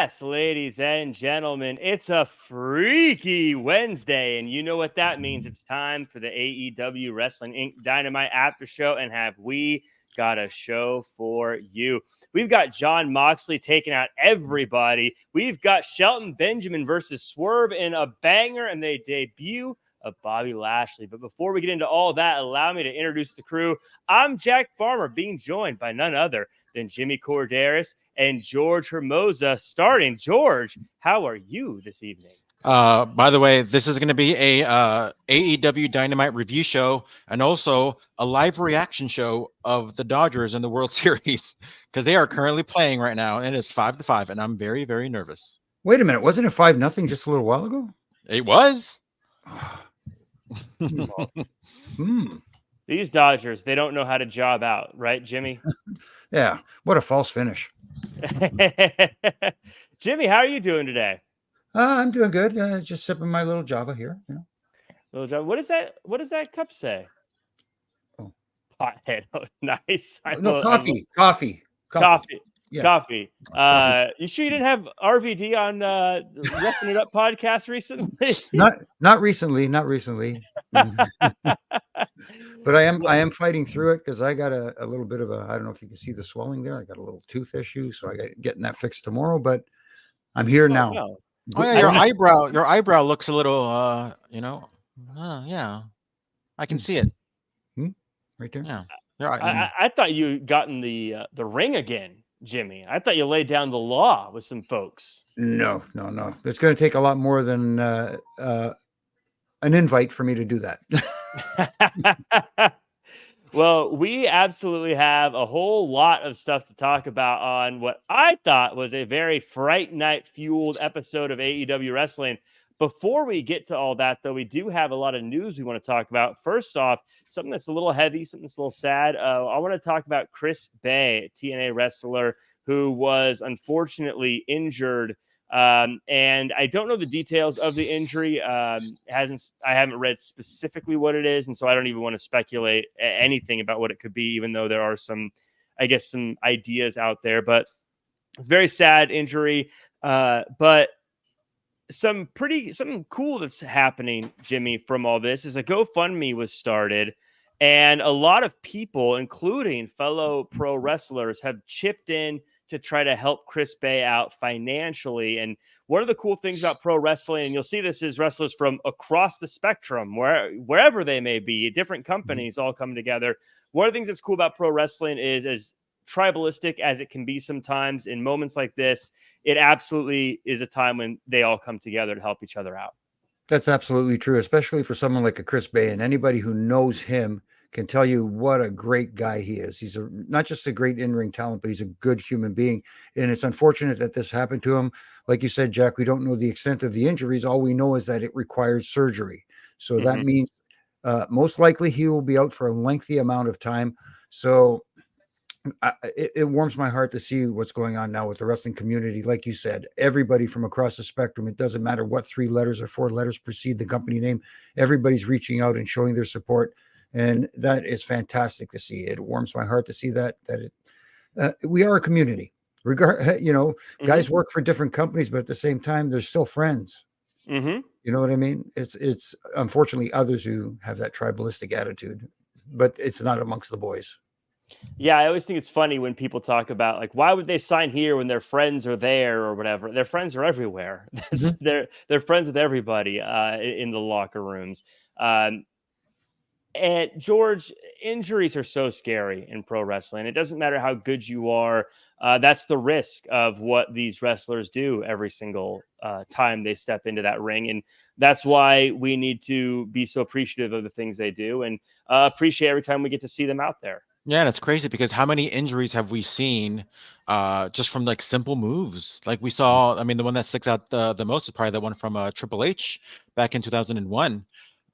Yes, ladies and gentlemen, it's a freaky Wednesday, and you know what that means. It's time for the AEW Wrestling Inc. Dynamite After Show, and have we got a show for you. We've got Jon Moxley taking out everybody. We've got Shelton Benjamin versus Swerve in a banger, and they debut of Bobby Lashley. But before we get into all that, allow me to introduce the crew. I'm Jack Farmer, being joined by none other than Jimmy Korderas and George Hermoza. Starting, George, how are you this evening? By the way, this is going to be a AEW Dynamite review show and also a live reaction show of the Dodgers in the World Series because they are currently playing right now, and it's 5-5, and I'm very, very nervous. Wait a minute, wasn't it 5-0 just a little while ago? It was. These Dodgers, they don't know how to job out, right, Jimmy? Yeah, what a false finish. Jimmy, how are you doing today? I'm doing good. Just sipping my little Java here. You know. Little Java. What does that cup say? Oh, pothead. Oh, nice. Coffee. Yeah. Coffee. You sure you didn't have RVD on Roughing It Up podcast recently? Not recently. But I am fighting through it because I got a little bit of I don't know if you can see the swelling there. I got a little tooth issue, so I got getting that fixed tomorrow. But I'm here now. No. Oh yeah, your eyebrow looks a little, yeah, I can see it. Right there. Yeah. I thought you gotten the ring again, Jimmy. I thought you laid down the law with some folks. No. It's going to take a lot more than an invite for me to do that. Well, we absolutely have a whole lot of stuff to talk about on what I thought was a very Fright Night fueled episode of AEW Wrestling. Before we get to all that, though, we do have a lot of news we want to talk about. First off, something that's a little heavy, something that's a little sad. I want to talk about Chris Bay, a TNA wrestler who was unfortunately injured. And I don't know the details of the injury. I haven't read specifically what it is, and so I don't even want to speculate anything about what it could be, even though there are some ideas out there. But it's a very sad injury. But something cool that's happening, Jimmy, from all this is a GoFundMe was started, and a lot of people, including fellow pro wrestlers, have chipped in to try to help Chris Bay out financially. And one of the cool things about pro wrestling, and you'll see this, is wrestlers from across the spectrum, wherever they may be, different companies all come together. One of the things that's cool about pro wrestling is, as tribalistic as it can be sometimes, in moments like this, it absolutely is a time when they all come together to help each other out. That's absolutely true, especially for someone like a Chris Bay, and anybody who knows him can tell you what a great guy he is. He's not just a great in-ring talent, but he's a good human being. And it's unfortunate that this happened to him. Like you said, Jack, we don't know the extent of the injuries. All we know is that it requires surgery. So that means most likely he will be out for a lengthy amount of time. So it warms my heart to see what's going on now with the wrestling community. Like you said, everybody from across the spectrum, it doesn't matter what 3 letters or 4 letters precede the company name. Everybody's reaching out and showing their support. And that is fantastic to see. It warms my heart to see that we are a community. Guys work for different companies, but at the same time, they're still friends. Mm-hmm. You know what I mean? It's unfortunately others who have that tribalistic attitude, but it's not amongst the boys. Yeah, I always think it's funny when people talk about, like, why would they sign here when their friends are there or whatever? Their friends are everywhere. They're friends with everybody in the locker rooms. And George, injuries are so scary in pro wrestling. It doesn't matter how good you are. That's the risk of what these wrestlers do every single time they step into that ring. And that's why we need to be so appreciative of the ththings they do and appreciate every time we get to see them out there. Yeah, and it's crazy because how many injuries have we seen just from like simple moves? Like we saw, I mean, the one that sticks out the most is probably the one from Triple H back in 2001.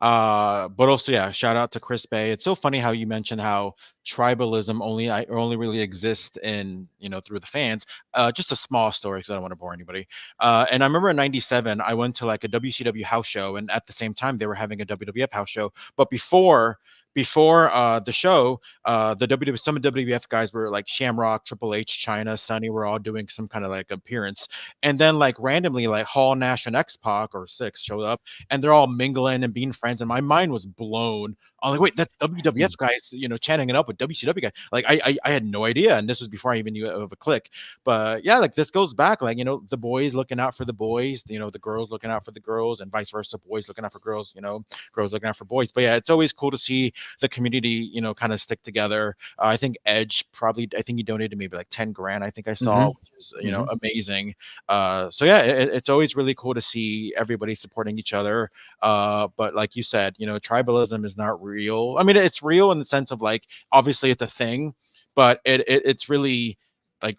But also, yeah, shout out to Chris Bay. It's so funny how you mentioned how tribalism only really exists in, through the fans. Just a small story because I don't want to bore anybody. And I remember in '97, I went to like a WCW house show, and at the same time they were having a WWF house show. But before before the show, some of the WWF guys were like Shamrock, Triple H, China, Sunny were all doing some kind of like appearance, and then like randomly like Hall, Nash, and X-Pac or Six showed up, and they're all mingling and being friends, and my mind was blown. I'm like, wait, that's WWF guys, chanting it up with WCW guys. Like I had no idea, and this was before I even knew of a click. But yeah, like this goes back, like the boys looking out for the boys, the girls looking out for the girls, and vice versa, boys looking out for girls, girls looking out for boys. But yeah, it's always cool to see the community, kind of stick together. I think Edge I think he donated maybe like 10 grand. I think I saw, which is amazing. So yeah, it's always really cool to see everybody supporting each other. But like you said, tribalism is not real. I mean, it's real in the sense of like, obviously it's a thing, but it's really like,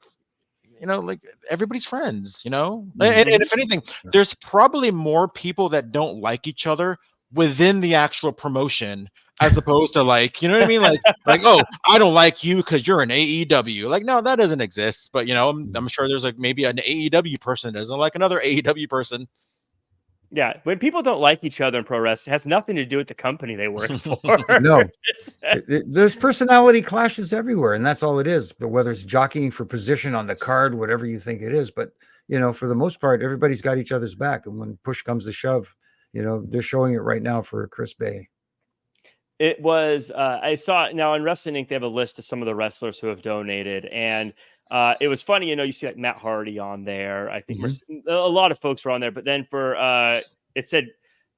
like everybody's friends, and if anything, there's probably more people that don't like each other within the actual promotion as opposed to like, you know what I mean? Like, oh, I don't like you because you're an AEW. Like, no, that doesn't exist. But I'm sure there's like maybe an AEW person that doesn't like another AEW person. Yeah, when people don't like each other in pro wrestling, it has nothing to do with the company they work for. No, there's personality clashes everywhere, and that's all it is. But whether it's jockeying for position on the card, whatever you think it is, but for the most part, everybody's got each other's back. And when push comes to shove, they're showing it right now for Chris Bay. It was, I saw now on Wrestling Inc. They have a list of some of the wrestlers who have donated, and it was funny, you see like Matt Hardy on there. I think a lot of folks were on there, but then for it said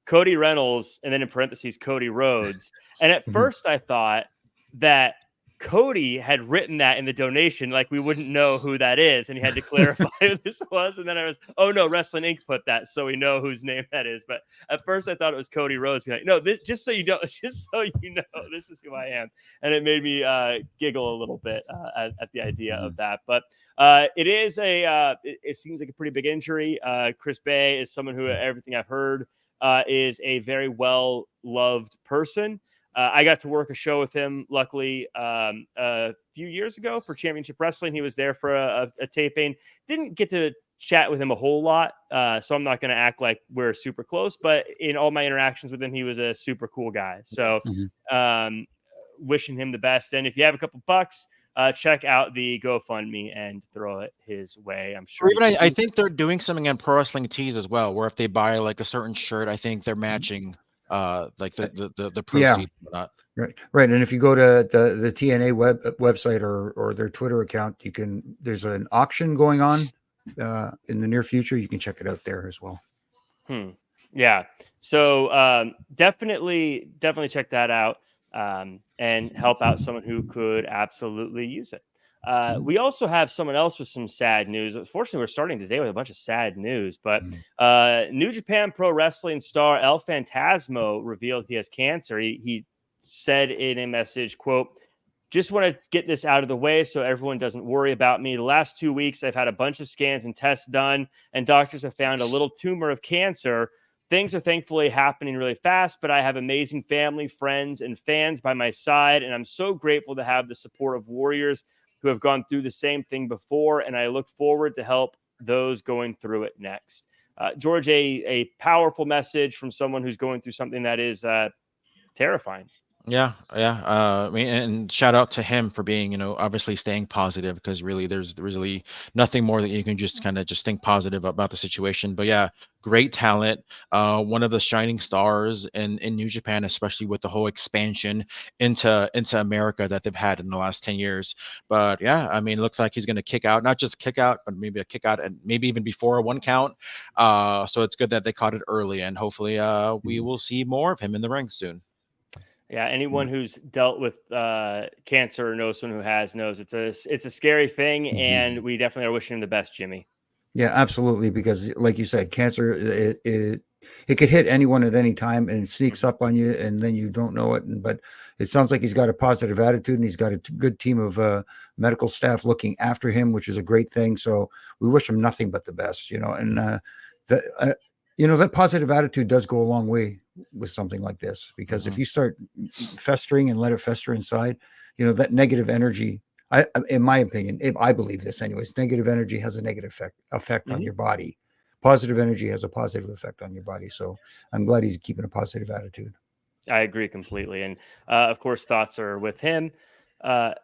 Cody Reynolds and then in parentheses Cody Rhodes. And at first I thought that Cody had written that in the donation, like we wouldn't know who that is, and he had to clarify who this was. And then I was, oh no, Wrestling Inc. put that, so we know whose name that is. But at first I thought it was Cody Rhodes. Be like, no, this just so you know, this is who I am, and it made me giggle a little bit at the idea of that. But it is it seems like a pretty big injury. Chris Bay is someone who, everything I've heard, is a very well loved person. I got to work a show with him, luckily, a few years ago for Championship Wrestling. He was there for a taping. Didn't get to chat with him a whole lot, so I'm not going to act like we're super close. But in all my interactions with him, he was a super cool guy. So wishing him the best. And if you have a couple bucks, check out the GoFundMe and throw it his way. I'm sure. Or even I think they're doing something on Pro Wrestling Tees as well, where if they buy like a certain shirt, I think they're matching like the proceeds. Yeah. Right. And if you go to the TNA website or their Twitter account, there's an auction going on in the near future. You can check it out there as well. Yeah. So definitely check that out and help out someone who could absolutely use it. We also have someone else with some sad news. Unfortunately, we're starting today with a bunch of sad news, but New Japan Pro Wrestling star El Phantasmo revealed he has cancer. He said in a message, quote, "Just want to get this out of the way so everyone doesn't worry about me. The last 2 weeks, I've had a bunch of scans and tests done, and doctors have found a little tumor of cancer. Things are thankfully happening really fast, but I have amazing family, friends, and fans by my side, and I'm so grateful to have the support of warriors who have gone through the same thing before, and I look forward to help those going through it next." George, a powerful message from someone who's going through something that is terrifying. Yeah. I mean, and shout out to him for being, obviously staying positive, because really there's really nothing more that you can just kind of just think positive about the situation. But yeah, great talent. One of the shining stars in New Japan, especially with the whole expansion into America that they've had in the last 10 years. But yeah, I mean, it looks like he's going to kick out, not just kick out, but maybe a kick out and maybe even before a 1 count. So it's good that they caught it early, and hopefully we will see more of him in the ring soon. Yeah, anyone who's dealt with cancer or knows someone who has knows it's a scary thing, and we definitely are wishing him the best, Jimmy. Yeah, absolutely. Because, like you said, cancer it could hit anyone at any time, and it sneaks up on you, and then you don't know it. But it sounds like he's got a positive attitude, and he's got a good team of medical staff looking after him, which is a great thing. So we wish him nothing but the best, and that positive attitude does go a long way with something like this, because if you start festering and let it fester inside, that negative energy, in my opinion, I believe this anyways, negative energy has a negative effect on your body. Positive energy has a positive effect on your body. So I'm glad he's keeping a positive attitude. I agree completely. And of course, thoughts are with him.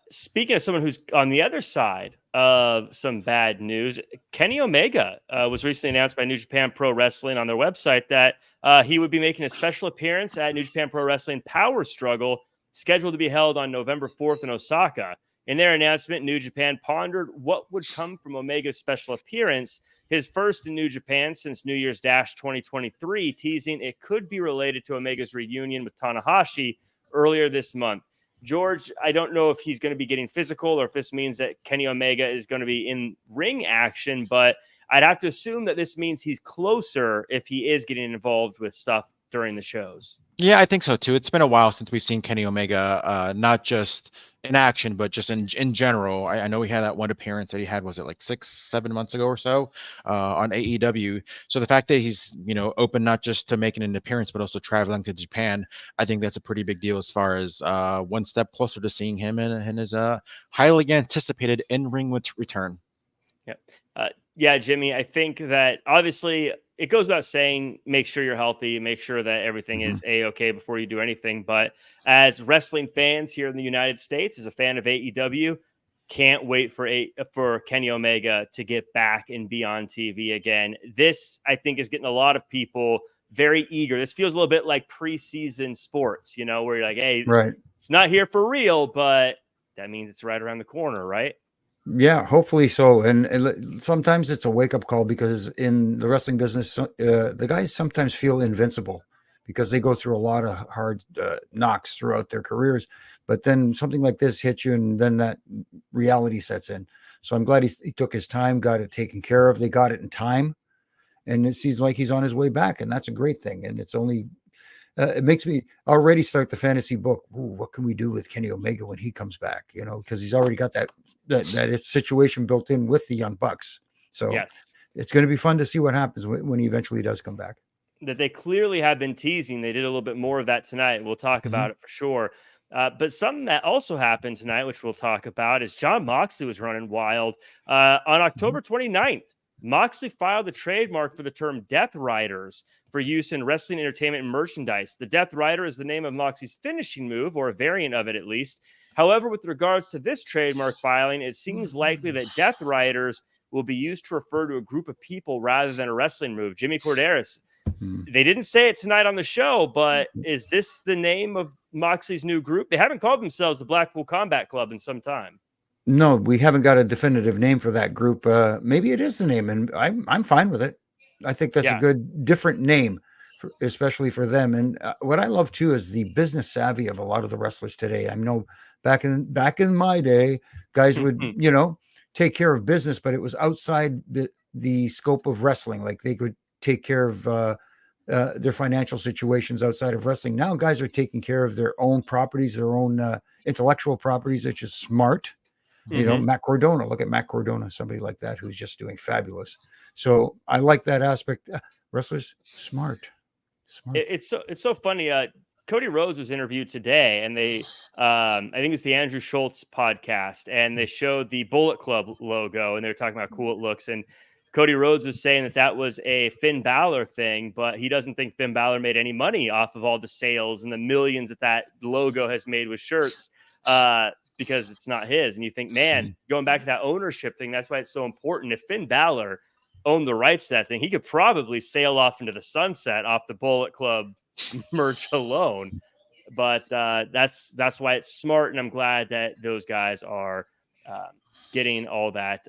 Speaking of someone who's on the other side of some bad news, Kenny Omega was recently announced by New Japan Pro Wrestling on their website that he would be making a special appearance at New Japan Pro Wrestling Power Struggle, scheduled to be held on November 4th in Osaka. In their announcement, New Japan pondered what would come from Omega's special appearance, his first in New Japan since New Year's Dash 2023, teasing it could be related to Omega's reunion with Tanahashi earlier this month. George, I don't know if he's going to be getting physical or if this means that Kenny Omega is going to be in ring action, but I'd have to assume that this means he's closer if he is getting involved with stuff during the shows. Yeah, I think so too. It's been a while since we've seen Kenny Omega, not just in action, but just in general. I know he had that one appearance that he had, was it like 6-7 months ago or so, on AEW. So the fact that he's, open not just to making an appearance, but also traveling to Japan, I think that's a pretty big deal as far as one step closer to seeing him in his highly anticipated in-ring return. Yeah, Jimmy, I think that obviously it goes without saying, make sure you're healthy, make sure that everything is A-okay before you do anything. But as wrestling fans here in the United States, as a fan of AEW, can't wait for Kenny Omega to get back and be on TV again. This, I think, is getting a lot of people very eager. This feels a little bit like preseason sports, where you're like, hey, right, it's not here for real, but that means it's right around the corner, right? Yeah, hopefully so. And sometimes it's a wake-up call, because in the wrestling business, the guys sometimes feel invincible because they go through a lot of hard knocks throughout their careers. But then something like this hits you, and then that reality sets in. So I'm glad he took his time, got it taken care of. They got it in time, and it seems like he's on his way back, and that's a great thing. And it's only it makes me already start the fantasy book. Ooh, what can we do with Kenny Omega when he comes back? Because he's already got that situation built in with the Young Bucks. So yes, it's going to be fun to see what happens when he eventually does come back. That they clearly have been teasing. They did a little bit more of that tonight. We'll talk about it for sure. But something that also happened tonight, which we'll talk about, is Jon Moxley was running wild. On October 29th, Moxley filed a trademark for the term Death Riders for use in wrestling entertainment and merchandise. The Death Rider is the name of Moxley's finishing move, or a variant of it at least. However, with regards to this trademark filing, it seems likely that Death Riders will be used to refer to a group of people rather than a wrestling move. Jimmy Korderas, they didn't say it tonight on the show, but is this the name of Moxley's new group? They haven't called themselves the Blackpool Combat Club in some time. No, we haven't got a definitive name for that group. Maybe it is the name, and I'm fine with it. I think that's a good, different name, especially for them. And what I love too is the business savvy of a lot of the wrestlers today. I know back in my day, guys would take care of business, but it was outside the scope of wrestling. Like they could take care of their financial situations outside of wrestling. Now guys are taking care of their own properties, their own intellectual properties, which is smart. Matt Cardona, look at Matt Cardona, somebody like that who's just doing fabulous. So I like that aspect. Wrestlers, smart. It's so funny. Cody Rhodes was interviewed today, and they, I think it was the Andrew Schultz podcast, and they showed the Bullet Club logo, and they were talking about how cool it looks. And Cody Rhodes was saying that was a Finn Balor thing, but he doesn't think Finn Balor made any money off of all the sales and the millions that logo has made with shirts. Because it's not his. And you think, man, going back to that ownership thing, that's why it's so important. If Finn Balor owned the rights to that thing, he could probably sail off into the sunset off the Bullet Club merch alone. But that's why it's smart. And I'm glad that those guys are getting all that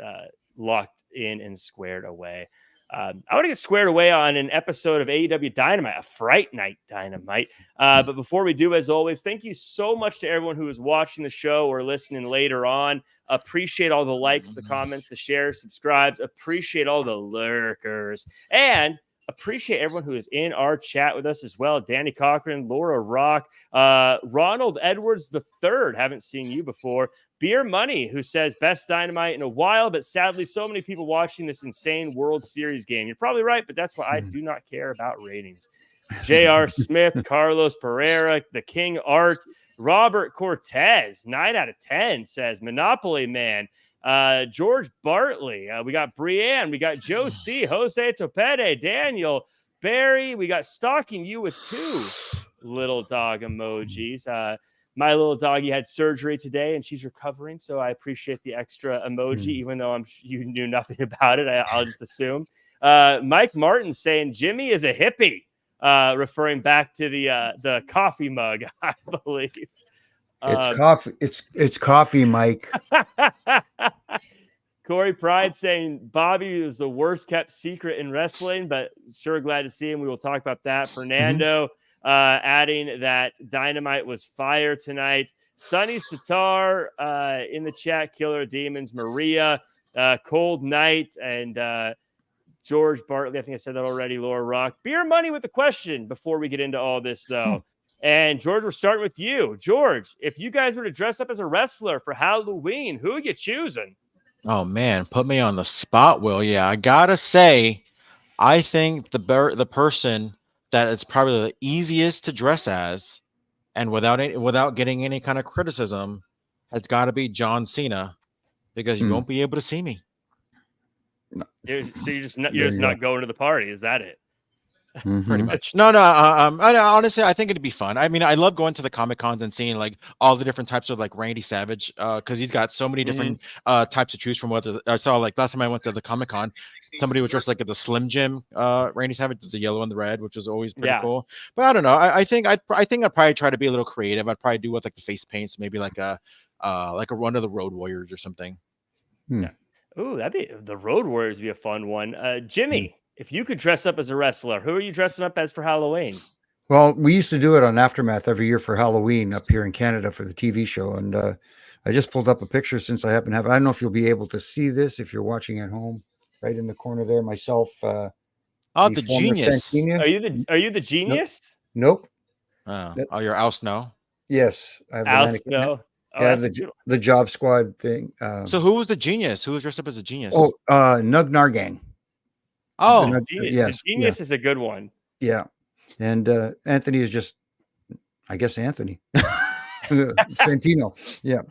locked in and squared away. I want to get squared away on an episode of AEW Dynamite, a Fright Night Dynamite. But before we do, as always, thank you so much to everyone who is watching the show or listening later on. Appreciate all the likes, the comments, the shares, subscribes. Appreciate all the lurkers. And appreciate everyone who is in our chat with us as well. Danny Cochran, Laura Rock, Ronald Edwards III. Haven't seen you before. Beer Money, who says best Dynamite in a while, but sadly, so many people watching this insane World Series game. You're probably right, but that's why I do not care about ratings. J.R. Smith, Carlos Pereira, the King Art, Robert Cortez, 9 out of 10 says Monopoly Man. George Bartley, we got Brienne, we got Joe C, Jose Topete, Daniel Barry, we got Stalking You with 2. little dog emojis. My little doggy had surgery today and she's recovering, so I appreciate the extra emoji, even though you knew nothing about it. I'll just assume. Mike Martin saying Jimmy is a hippie, referring back to the coffee mug, I believe. It's coffee. It's coffee, Mike. Corey Pride saying Bobby is the worst kept secret in wrestling, but sure glad to see him. We will talk about that. Fernando adding that Dynamite was fire tonight. Sunny Sitar in the chat, Killer Demons, Maria, Cold Night, and George Bartley. I think I said that already. Laura Rock. Beer money with the question before we get into all this, though. And George, we're starting with you. George, if you guys were to dress up as a wrestler for Halloween, who are you choosing? Oh man, put me on the spot, Will. Yeah, I gotta say, I think the person that is probably the easiest to dress as, and without getting any kind of criticism, has got to be John Cena, because you won't be able to see me. So you're just not going to the party. Is that it? Pretty much. No. Honestly, I think it'd be fun. I mean, I love going to the Comic Cons and seeing like all the different types of like Randy Savage, because he's got so many different types to choose from. Whether I saw like last time I went to the Comic Con, somebody was dressed like the Slim Jim Randy Savage, the yellow and the red, which is always pretty cool. But I don't know. I think I'd probably try to be a little creative. I'd probably do with like the face paints, maybe like a Run of the Road Warriors or something. Yeah. Ooh, that'd be the Road Warriors would be a fun one. Jimmy. If you could dress up as a wrestler, who are you dressing up as for Halloween? Well, we used to do it on Aftermath every year for Halloween up here in Canada for the TV show. And I just pulled up a picture since I happen to have. I don't know if you'll be able to see this if you're watching at home. Right in the corner there, myself. The genius. Santina. Are you the genius? Nope. You're Al Snow. Yes, I have Al Snow. I have the Job Squad thing. So who was the genius? Who was dressed up as a genius? Oh, Nug Nargang. Oh, the genius is a good one. Yeah. And Anthony is just, I guess, Anthony. Santino. Yeah.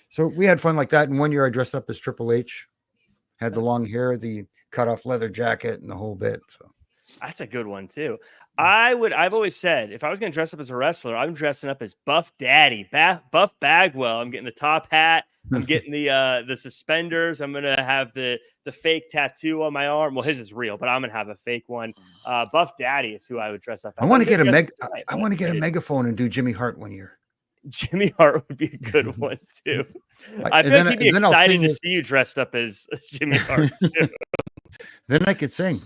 So we had fun like that. And one year I dressed up as Triple H, had the long hair, the cut off leather jacket, and the whole bit. So that's a good one too. I've always said if I was going to dress up as a wrestler, I'm dressing up as Buff Daddy, Buff Bagwell. I'm getting the top hat. I'm getting the suspenders. I'm gonna have the fake tattoo on my arm. Well, his is real, but I'm gonna have a fake one. Buff Daddy is who I would dress up as. I want to get a megaphone and do Jimmy Hart one year. Jimmy Hart would be a good one too. I feel like he'd be excited to see you dressed up as Jimmy Hart too. Then I could sing.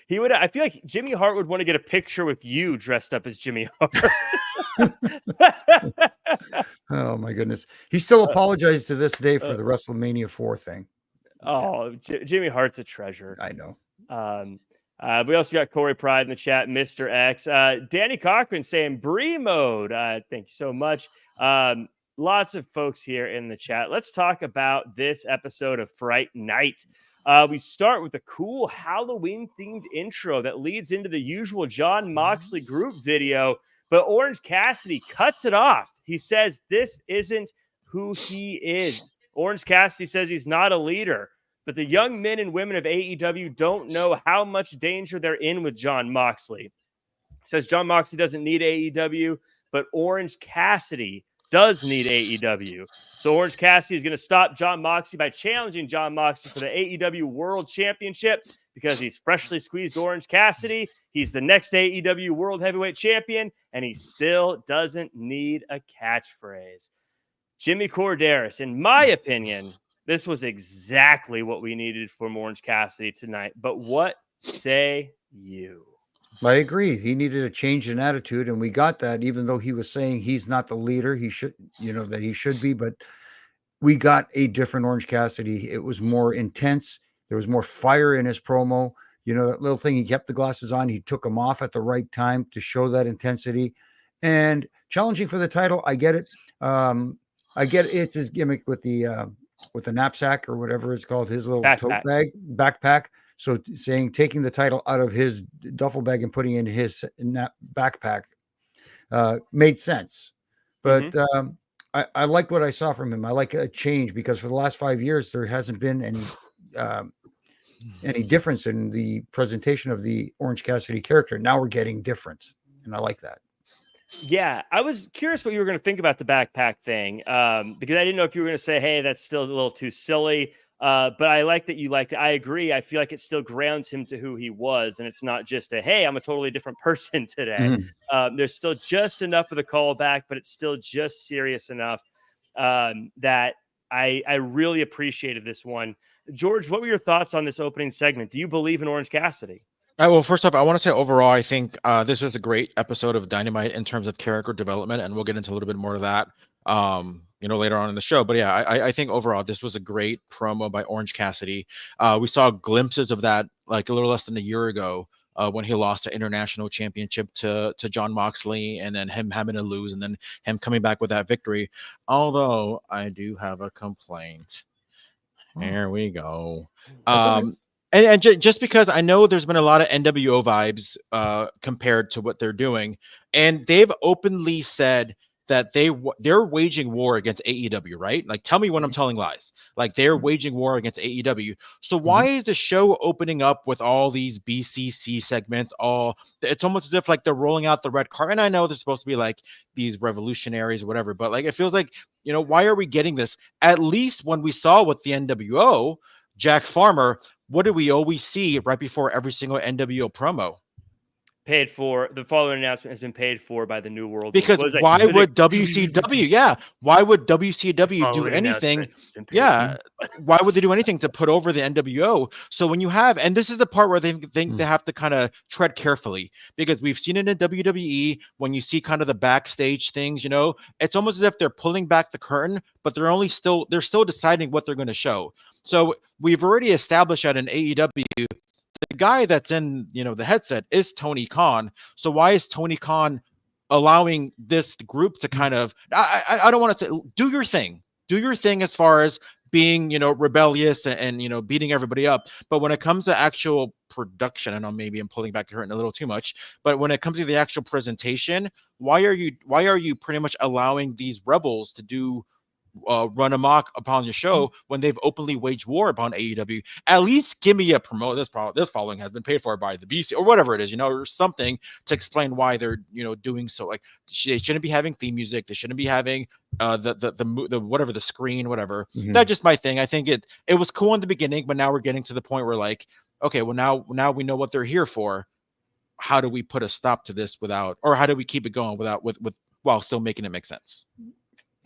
He would. I feel like Jimmy Hart would want to get a picture with you dressed up as Jimmy Hart. Oh my goodness! He still apologized to this day for the WrestleMania 4 thing. Oh, Jimmy Hart's a treasure. I know. We also got Corey Pride in the chat, Mr. X, Danny Cochran saying Bree mode. Thank you so much. Lots of folks here in the chat. Let's talk about this episode of Fright Night. We start with a cool Halloween themed intro that leads into the usual Jon Moxley group video, but Orange Cassidy cuts it off. He says this isn't who he is. Orange Cassidy says he's not a leader, but the young men and women of AEW don't know how much danger they're in with Jon Moxley. He says Jon Moxley doesn't need AEW, but Orange Cassidy does need AEW. So Orange Cassidy is going to stop Jon Moxley by challenging Jon Moxley for the AEW World Championship because he's freshly squeezed Orange Cassidy. He's the next AEW World Heavyweight Champion, and he still doesn't need a catchphrase. Jimmy Korderas, in my opinion, this was exactly what we needed from Orange Cassidy tonight. But what say you? I agree. He needed a change in attitude, and we got that, even though he was saying he's not the leader. He should, that he should be, but we got a different Orange Cassidy. It was more intense. There was more fire in his promo. That little thing, he kept the glasses on. He took them off at the right time to show that intensity. And challenging for the title, I get it. I get it. It's his gimmick with the knapsack or whatever it's called, his little tote bag, backpack. So taking the title out of his duffel bag and putting it in his backpack made sense. But I liked what I saw from him. I like a change because for the last 5 years, there hasn't been any difference in the presentation of the Orange Cassidy character. Now we're getting difference. And I like that. Yeah, I was curious what you were going to think about the backpack thing, because I didn't know if you were going to say, "Hey, that's still a little too silly." But I like that you liked it. I agree. I feel like it still grounds him to who he was, and it's not just a, "Hey, I'm a totally different person today." Mhm. There's still just enough of the callback, but it's still just serious enough that I really appreciated this one. George, what were your thoughts on this opening segment? Do you believe in Orange Cassidy? Well, first off, I want to say overall, I think this was a great episode of Dynamite in terms of character development, and we'll get into a little bit more of that, later on in the show. But yeah, I think overall this was a great promo by Orange Cassidy. We saw glimpses of that like a little less than a year ago when he lost the international championship to John Moxley, and then him having to lose, and then him coming back with that victory. Although I do have a complaint. Here we go. That's okay. Just because I know there's been a lot of NWO vibes compared to what they're doing, and they've openly said that they're waging war against AEW, right? Like, tell me when I'm telling lies. Like, they're waging war against AEW. So why is the show opening up with all these BCC segments? It's almost as if like they're rolling out the red carpet. And I know they're supposed to be like these revolutionaries or whatever, but like it feels like, why are we getting this? At least when we saw with the NWO, Jack Farmer, what do we always see right before every single NWO promo? Paid for. The following announcement has been paid for by the New World. Because why would WCW? Yeah, why would WCW do anything? Yeah, why would they do anything to put over the NWO? So when you have, and this is the part where they think they have to kind of tread carefully, because we've seen it in WWE when you see kind of the backstage things. It's almost as if they're pulling back the curtain, but they're still deciding what they're going to show. So we've already established that in AEW. The guy that's in, the headset is Tony Khan. So why is Tony Khan allowing this group to kind of, I don't want to say, do your thing as far as being, rebellious and beating everybody up. But when it comes to actual production, I know maybe I'm pulling back the curtain a little too much, but when it comes to the actual presentation, why are you pretty much allowing these rebels to do run amok upon your show when they've openly waged war upon AEW? At least give me a promote. This following has been paid for by the BC or whatever it is, or something to explain why they're doing so. Like, they shouldn't be having theme music. They shouldn't be having the whatever, the screen, whatever. That's just my thing. I think it was cool in the beginning, but now we're getting to the point where like, okay, well now we know what they're here for. How do we put a stop to this or how do we keep it going while still making it make sense?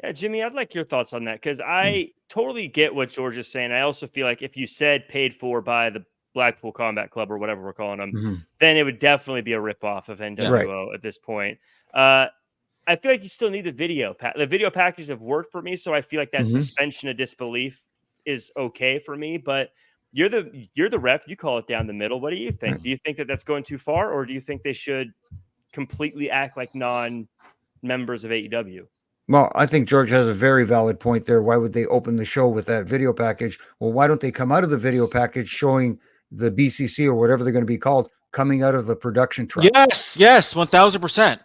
Yeah, Jimmy, I'd like your thoughts on that, because I totally get what George is saying. I also feel like if you said paid for by the Blackpool Combat Club or whatever we're calling them, then it would definitely be a ripoff of NWO at this point. I feel like you still need the video. The video packages have worked for me, so I feel like that suspension of disbelief is okay for me. But you're the ref. You call it down the middle. What do you think? Do you think that that's going too far, or do you think they should completely act like non-members of AEW? Well, I think George has a very valid point there. Why would they open the show with that video package? Well, why don't they come out of the video package showing the BCC or whatever they're going to be called coming out of the production truck? Yes, 1000%.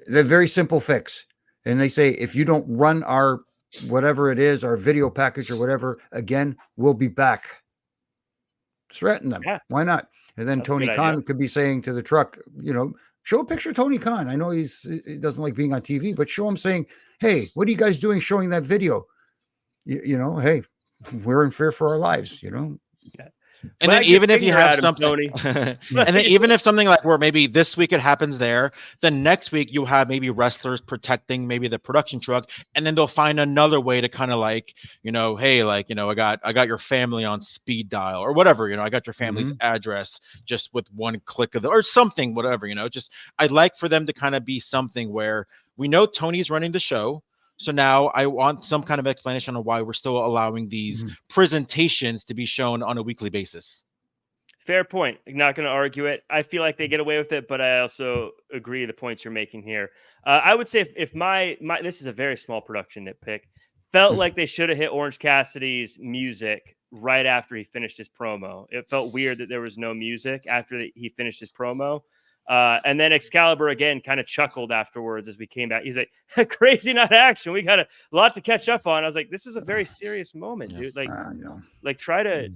The very simple fix. And they say, if you don't run our whatever it is, our video package or whatever, again, we'll be back. Threaten them. Yeah. Why not? And then Tony Khan could be saying to the truck, show a picture of Tony Khan. I know he doesn't like being on TV, but show him saying, hey, what are you guys doing showing that video? Hey, we're in fear for our lives, Okay. And then even if you have something, and then even if something like where maybe this week it happens there, then next week you'll have maybe wrestlers protecting maybe the production truck, and then they'll find another way to kind of like, hey, like, I got your family on speed dial or whatever, I got your family's address just with one click of or something, whatever, just I'd like for them to kind of be something where we know Tony's running the show. So now I want some kind of explanation on why we're still allowing these presentations to be shown on a weekly basis. Fair point. I'm not going to argue it. I feel like they get away with it, but I also agree the points you're making here. I would say if my this is a very small production nitpick, felt like they should have hit Orange Cassidy's music right after he finished his promo. It felt weird that there was no music after he finished his promo. And then Excalibur again kind of chuckled afterwards as we came back. He's like, crazy, not action. We got a lot to catch up on. I was like, this is a very serious moment, dude. Like try to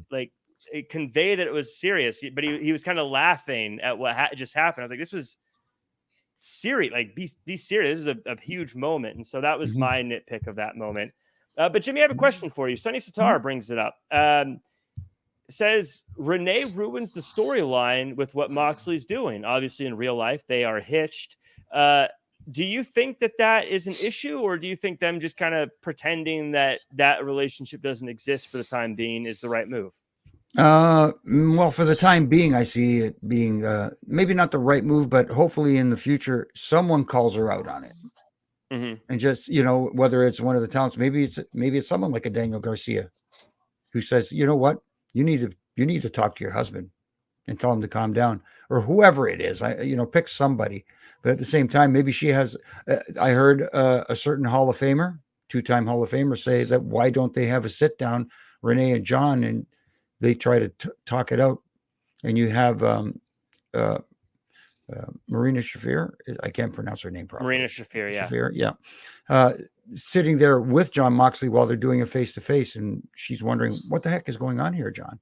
convey that it was serious. But he was kind of laughing at what just happened. I was like, this was serious, like be serious. This is a huge moment. And so that was my nitpick of that moment. But Jimmy, I have a question for you. Sonny Sitar brings it up. Says Renee ruins the storyline with what Moxley's doing. Obviously, in real life, they are hitched. Do you think that is an issue, or do you think them just kind of pretending that relationship doesn't exist for the time being is the right move? Well, for the time being, I see it being maybe not the right move, but hopefully in the future, someone calls her out on it. And just, whether it's one of the talents, maybe it's someone like a Daniel Garcia who says, you know what, you need to talk to your husband and tell him to calm down, or whoever it is. Pick somebody. But at the same time, maybe she has. I heard a certain Hall of Famer, 2-time Hall of Famer, say that why don't they have a sit down, Renee and John, and they try to talk it out, and you have Marina Shafir. I can't pronounce her name properly. Marina Shafir, yeah. Shafir, yeah. Sitting there with John Moxley while they're doing a face-to-face, and she's wondering, what the heck is going on here, John?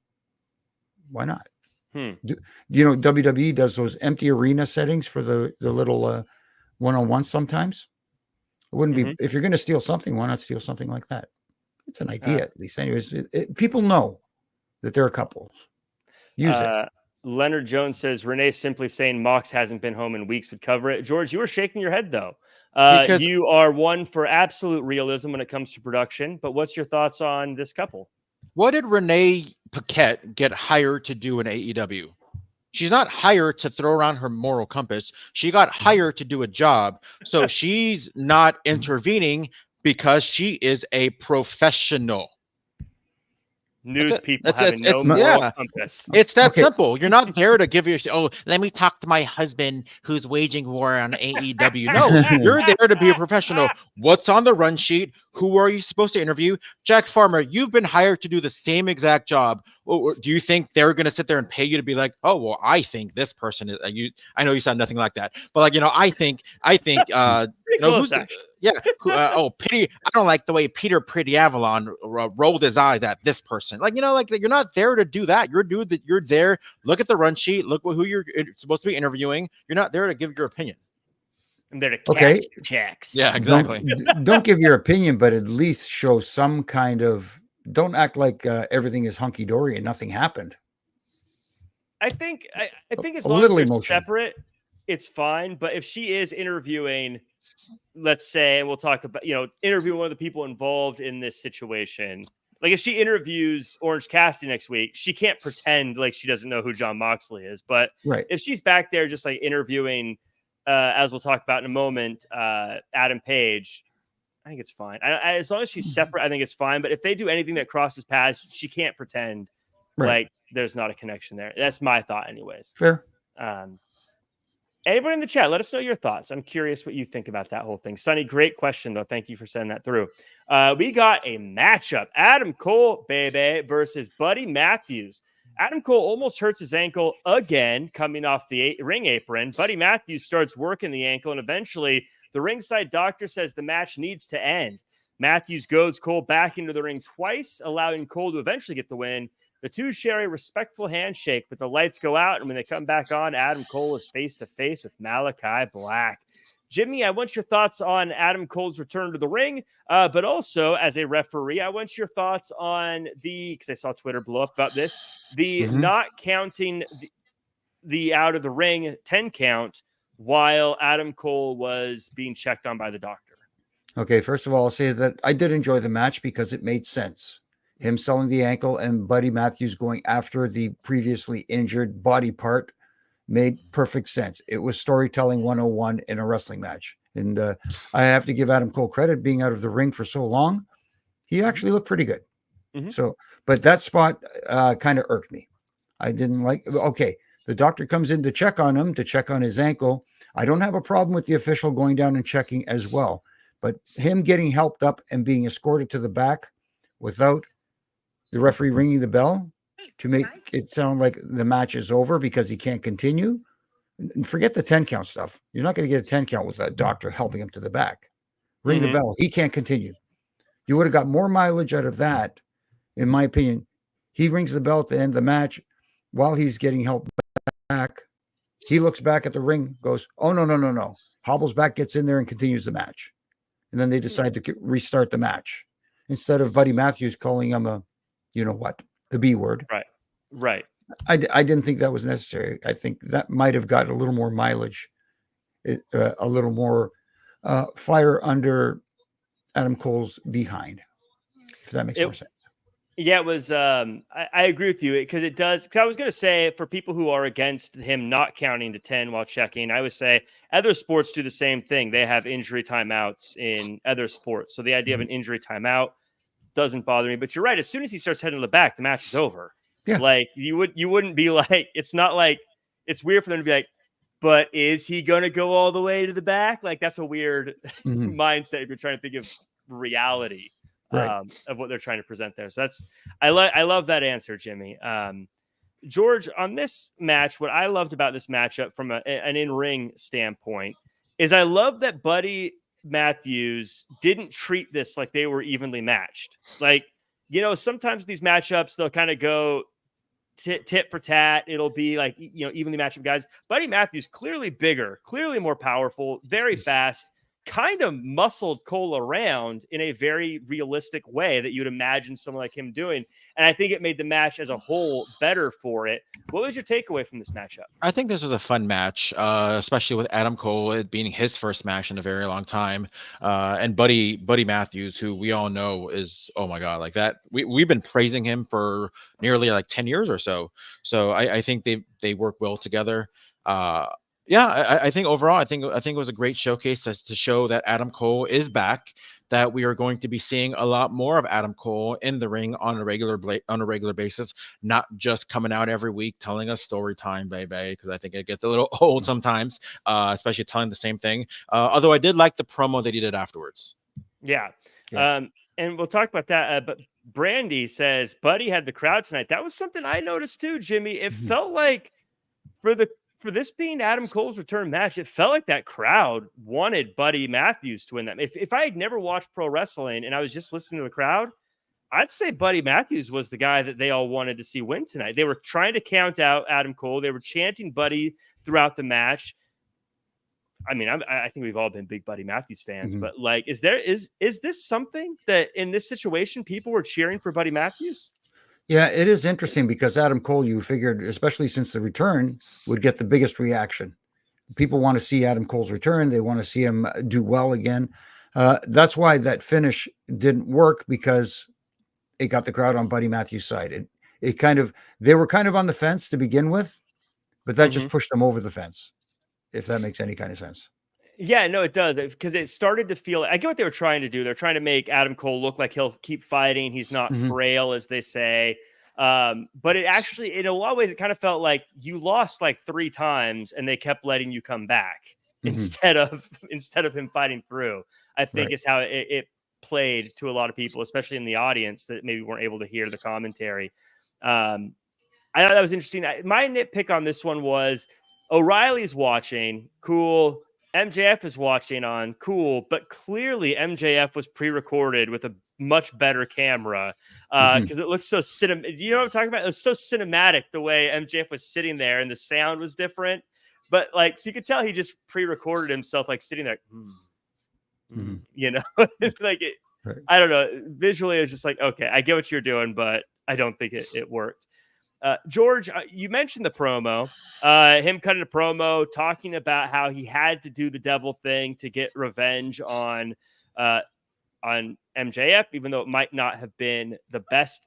Why not? WWE does those empty arena settings for the little one-on-one sometimes. It wouldn't be, if you're going to steal something, why not steal something like that? It's an idea, at least. Anyways, people know that they're a couple. Use it. Leonard Jones says Renee simply saying Mox hasn't been home in weeks would cover it. George, you were shaking your head though. You are one for absolute realism when it comes to production. But what's your thoughts on this couple? What did Renee Paquette get hired to do in AEW? She's not hired to throw around her moral compass. She got hired to do a job. So she's not intervening because she is a professional. News people having no moral compass. It's that simple. You're not there to give your let me talk to my husband who's waging war on AEW. No, you're there to be a professional. What's on the run sheet? Who are you supposed to interview? Jack Farmer, you've been hired to do the same exact job. Do you think they're going to sit there and pay you to be like, oh, well, I think this person is you? I know you sound nothing like that, but like, I think Pity. I don't like the way Peter Pretty Avalon rolled his eyes at this person. Like, you're not there to do that. You're there. Look at the run sheet. Look who you're supposed to be interviewing. You're not there to give your opinion. I'm there to cash checks. Yeah, exactly. Don't give your opinion, but at least show some kind of. Don't act like everything is hunky dory and nothing happened. I think as long as they're separate, it's fine. But if she is interviewing, let's say, and we'll talk about, interviewing one of the people involved in this situation. Like if she interviews Orange Cassidy next week, she can't pretend like she doesn't know who John Moxley is. But if she's back there just like interviewing, as we'll talk about in a moment, Adam Page, I think it's fine. As long as she's separate, I think it's fine. But if they do anything that crosses paths, she can't pretend like there's not a connection there. That's my thought anyways. Fair. Anybody in the chat, let us know your thoughts. I'm curious what you think about that whole thing. Sonny, great question, though. Thank you for sending that through. We got a matchup. Adam Cole, baby, versus Buddy Matthews. Adam Cole almost hurts his ankle again coming off the ring apron. Buddy Matthews starts working the ankle, and eventually the ringside doctor says the match needs to end. Matthews goads Cole back into the ring twice, allowing Cole to eventually get the win. The two share a respectful handshake, but the lights go out, and when they come back on, Adam Cole is face-to-face with Malachi Black. Jimmy, I want your thoughts on Adam Cole's return to the ring, but also, as a referee, I want your thoughts on because I saw Twitter blow up about this, not counting the out of the ring 10 count while Adam Cole was being checked on by the doctor. Okay, first of all, I'll say that I did enjoy the match because it made sense. Him selling the ankle and Buddy Matthews going after the previously injured body part made perfect sense. It was storytelling 101 in a wrestling match. And I have to give Adam Cole credit, being out of the ring for so long. He actually looked pretty good. So, but that spot kind of irked me. I didn't like, the doctor comes in to check on him, to check on his ankle. I don't have a problem with the official going down and checking as well. But him getting helped up and being escorted to the back without the referee ringing the bell to make it sound like the match is over because he can't continue. And forget the 10 count stuff. You're not going to get a 10 count with a doctor helping him to the back. Ring the bell. He can't continue. You would have got more mileage out of that, in my opinion. He rings the bell at the end of the match while he's getting helped back. He looks back at the ring, goes, oh, no. hobbles back, gets in there, and continues the match. And then they decide to restart the match instead of Buddy Matthews calling him a, you know what, the B word. Right. I didn't think that was necessary. I think that might have got a little more mileage, a little more fire under Adam Cole's behind, if that makes more sense. Yeah, it was. I agree with you because it does. Because I was going to say, for people who are against him not counting to 10 while checking, I would say other sports do the same thing. They have injury timeouts in other sports, so the idea of an injury timeout doesn't bother me. But you're right. As soon as he starts heading to the back, the match is over. Yeah. Like you wouldn't be like. It's not like it's weird for them to be like, but is he going to go all the way to the back? Like that's a weird mindset if you're trying to think of reality. Right. Of what they're trying to present there. So that's I love that answer, Jimmy. George, on this match, what I loved about this matchup from an in-ring standpoint is I love that Buddy Matthews didn't treat this like they were evenly matched. Like, you know, sometimes these matchups, they'll kind of go tit for tat. It'll be like, you know, evenly matched guys. Buddy Matthews, clearly bigger, clearly more powerful, very fast, kind of muscled Cole around in a very realistic way that you'd imagine someone like him doing. And I think it made the match as a whole better for it. What was your takeaway from this matchup? I think this was a fun match, especially with Adam Cole, it being his first match in a very long time. And Buddy Matthews, who we all know is, oh my God, like that. We've been praising him for nearly like 10 years or so. So I think they work well together. I think overall, I think it was a great showcase to show that Adam Cole is back, that we are going to be seeing a lot more of Adam Cole in the ring on a regular basis, not just coming out every week telling us story time, baby, because I think it gets a little old sometimes, especially telling the same thing. Although I did like the promo that he did afterwards. Yeah. Yes. And we'll talk about that. But Brandy says, Buddy had the crowd tonight. That was something I noticed too, Jimmy. It felt like for this being Adam Cole's return match, it felt like that crowd wanted Buddy Matthews to win that. If I had never watched pro wrestling and I was just listening to the crowd, I'd say Buddy Matthews was the guy that they all wanted to see win tonight. They were trying to count out Adam Cole. They were chanting Buddy throughout the match. I mean, I think we've all been big Buddy Matthews fans, but like, is this something that in this situation people were cheering for Buddy Matthews? Yeah, it is interesting because Adam Cole, you figured, especially since the return, would get the biggest reaction. People want to see Adam Cole's return. They want to see him do well again. That's why that finish didn't work, because it got the crowd on Buddy Matthews' side. They were kind of on the fence to begin with, but that just pushed them over the fence, if that makes any kind of sense. Yeah, no, it does, because it started to feel. I get what they were trying to do. They're trying to make Adam Cole look like he'll keep fighting. He's not frail, as they say. But it actually, in a lot of ways, it kind of felt like you lost like 3 times, and they kept letting you come back instead of him fighting through. I think is how it played to a lot of people, especially in the audience that maybe weren't able to hear the commentary. I thought that was interesting. My nitpick on this one was O'Reilly's watching, cool. MJF is watching on, cool, but clearly MJF was pre-recorded with a much better camera because it looks so you know what I'm talking about? It was so cinematic the way MJF was sitting there, and the sound was different. But like, so you could tell he just pre-recorded himself, like sitting there, you know, it's like I don't know. Visually, it was just like, okay, I get what you're doing, but I don't think it worked. George, you mentioned the promo, him cutting a promo, talking about how he had to do the devil thing to get revenge on MJF, even though it might not have been the best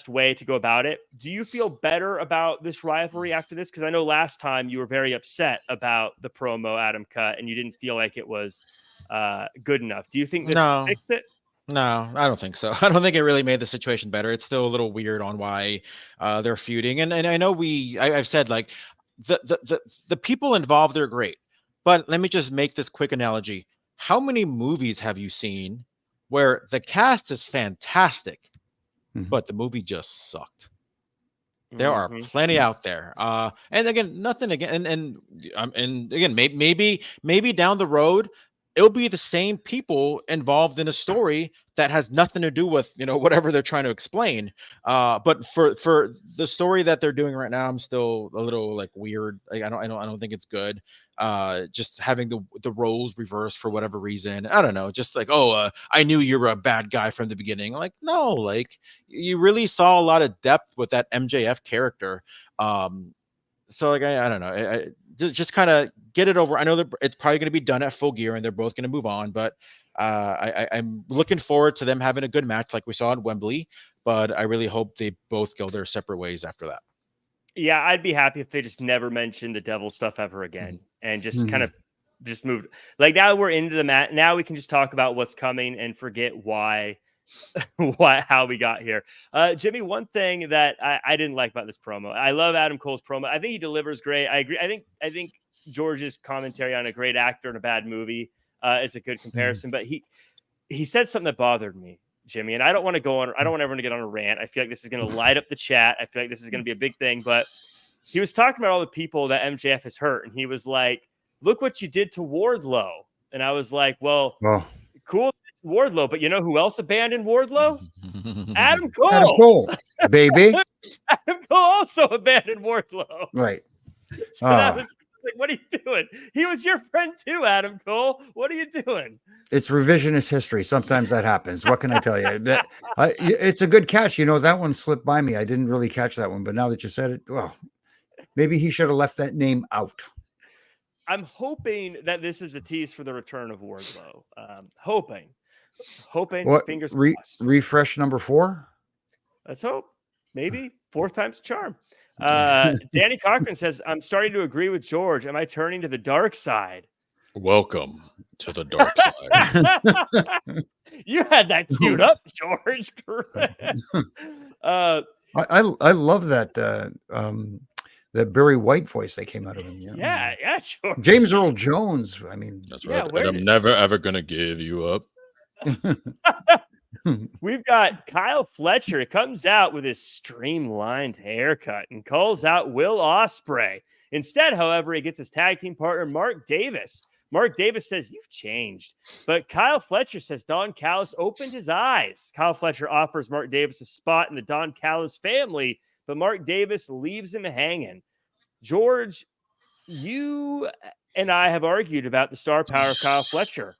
way to go about it. Do you feel better about this rivalry after this? Because I know last time you were very upset about the promo Adam cut, and you didn't feel like it was good enough. Do you think this fixed it? No, I don't think so. I don't think it really made the situation better. It's still a little weird on why they're feuding. And I know I've said, like, the people involved are great. But let me just make this quick analogy. How many movies have you seen where the cast is fantastic, but the movie just sucked? There are plenty out there. And again, nothing again. And again, maybe down the road, it'll be the same people involved in a story that has nothing to do with, whatever they're trying to explain. But for the story that they're doing right now, I'm still a little like weird. Like, I don't think it's good. Just having the roles reversed for whatever reason. I don't know. Just like, I knew you were a bad guy from the beginning. Like, no, like you really saw a lot of depth with that MJF character. So like I don't know. I just kind of get it over. I know that it's probably going to be done at Full Gear, and they're both going to move on. But I'm looking forward to them having a good match, like we saw at Wembley. But I really hope they both go their separate ways after that. Yeah, I'd be happy if they just never mentioned the devil stuff ever again, and just kind of just moved. Like now we're into the mat. Now we can just talk about what's coming and forget why. How we got here. Jimmy, one thing that I didn't like about this promo, I love Adam Cole's promo. I think he delivers great. I agree. I think George's commentary on a great actor in a bad movie is a good comparison, but he said something that bothered me, Jimmy, and I don't want to go on. I don't want everyone to get on a rant. I feel like this is going to light up the chat. I feel like this is going to be a big thing, but he was talking about all the people that MJF has hurt, and he was like, look what you did to Wardlow. And I was like, well, cool, Wardlow, but you know who else abandoned Wardlow? Adam Cole. Adam Cole, baby. Adam Cole also abandoned Wardlow. Right. So that was like, what are you doing? He was your friend too, Adam Cole. What are you doing? It's revisionist history. Sometimes that happens. What can I tell you? It's a good catch. That one slipped by me. I didn't really catch that one, but now that you said it, well, maybe he should have left that name out. I'm hoping that this is a tease for the return of Wardlow. Hoping. What, Fingers crossed. Refresh number 4. Let's hope. Maybe 4th time's a charm. Danny Cochran says, I'm starting to agree with George. Am I turning to the dark side? Welcome to the dark side. You had that queued up, George. I love that that Barry White voice that came out of him. Yeah, George. James Earl Jones. I mean, that's right. And I'm never ever gonna give you up. We've got Kyle Fletcher. He comes out with his streamlined haircut and calls out Will Ospreay. Instead, however, he gets his tag team partner, Mark Davis. Mark Davis says, you've changed. But Kyle Fletcher says Don Callis opened his eyes. Kyle Fletcher offers Mark Davis a spot in the Don Callis family, but Mark Davis leaves him hanging. George, you and I have argued about the star power of Kyle Fletcher.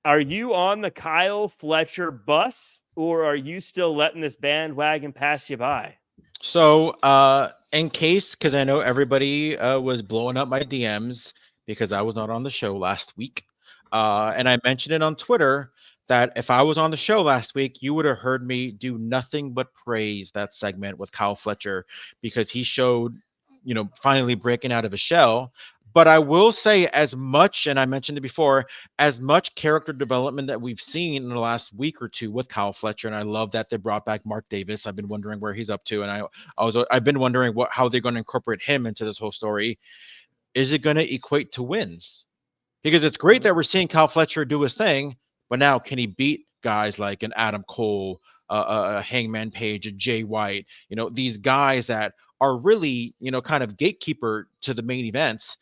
Are you on the Kyle Fletcher bus, or are you still letting this bandwagon pass you by? So, in case, because I know everybody was blowing up my DMs because I was not on the show last week, and I mentioned it on Twitter that if I was on the show last week, you would have heard me do nothing but praise that segment with Kyle Fletcher because he showed, finally breaking out of his shell. But I will say as much, and I mentioned it before, as much character development that we've seen in the last week or two with Kyle Fletcher, and I love that they brought back Mark Davis. I've been wondering where he's up to, and I've been wondering how they're going to incorporate him into this whole story. Is it going to equate to wins? Because it's great that we're seeing Kyle Fletcher do his thing, but now can he beat guys like an Adam Cole, a Hangman Page, a Jay White? These guys that are really, kind of gatekeeper to the main events.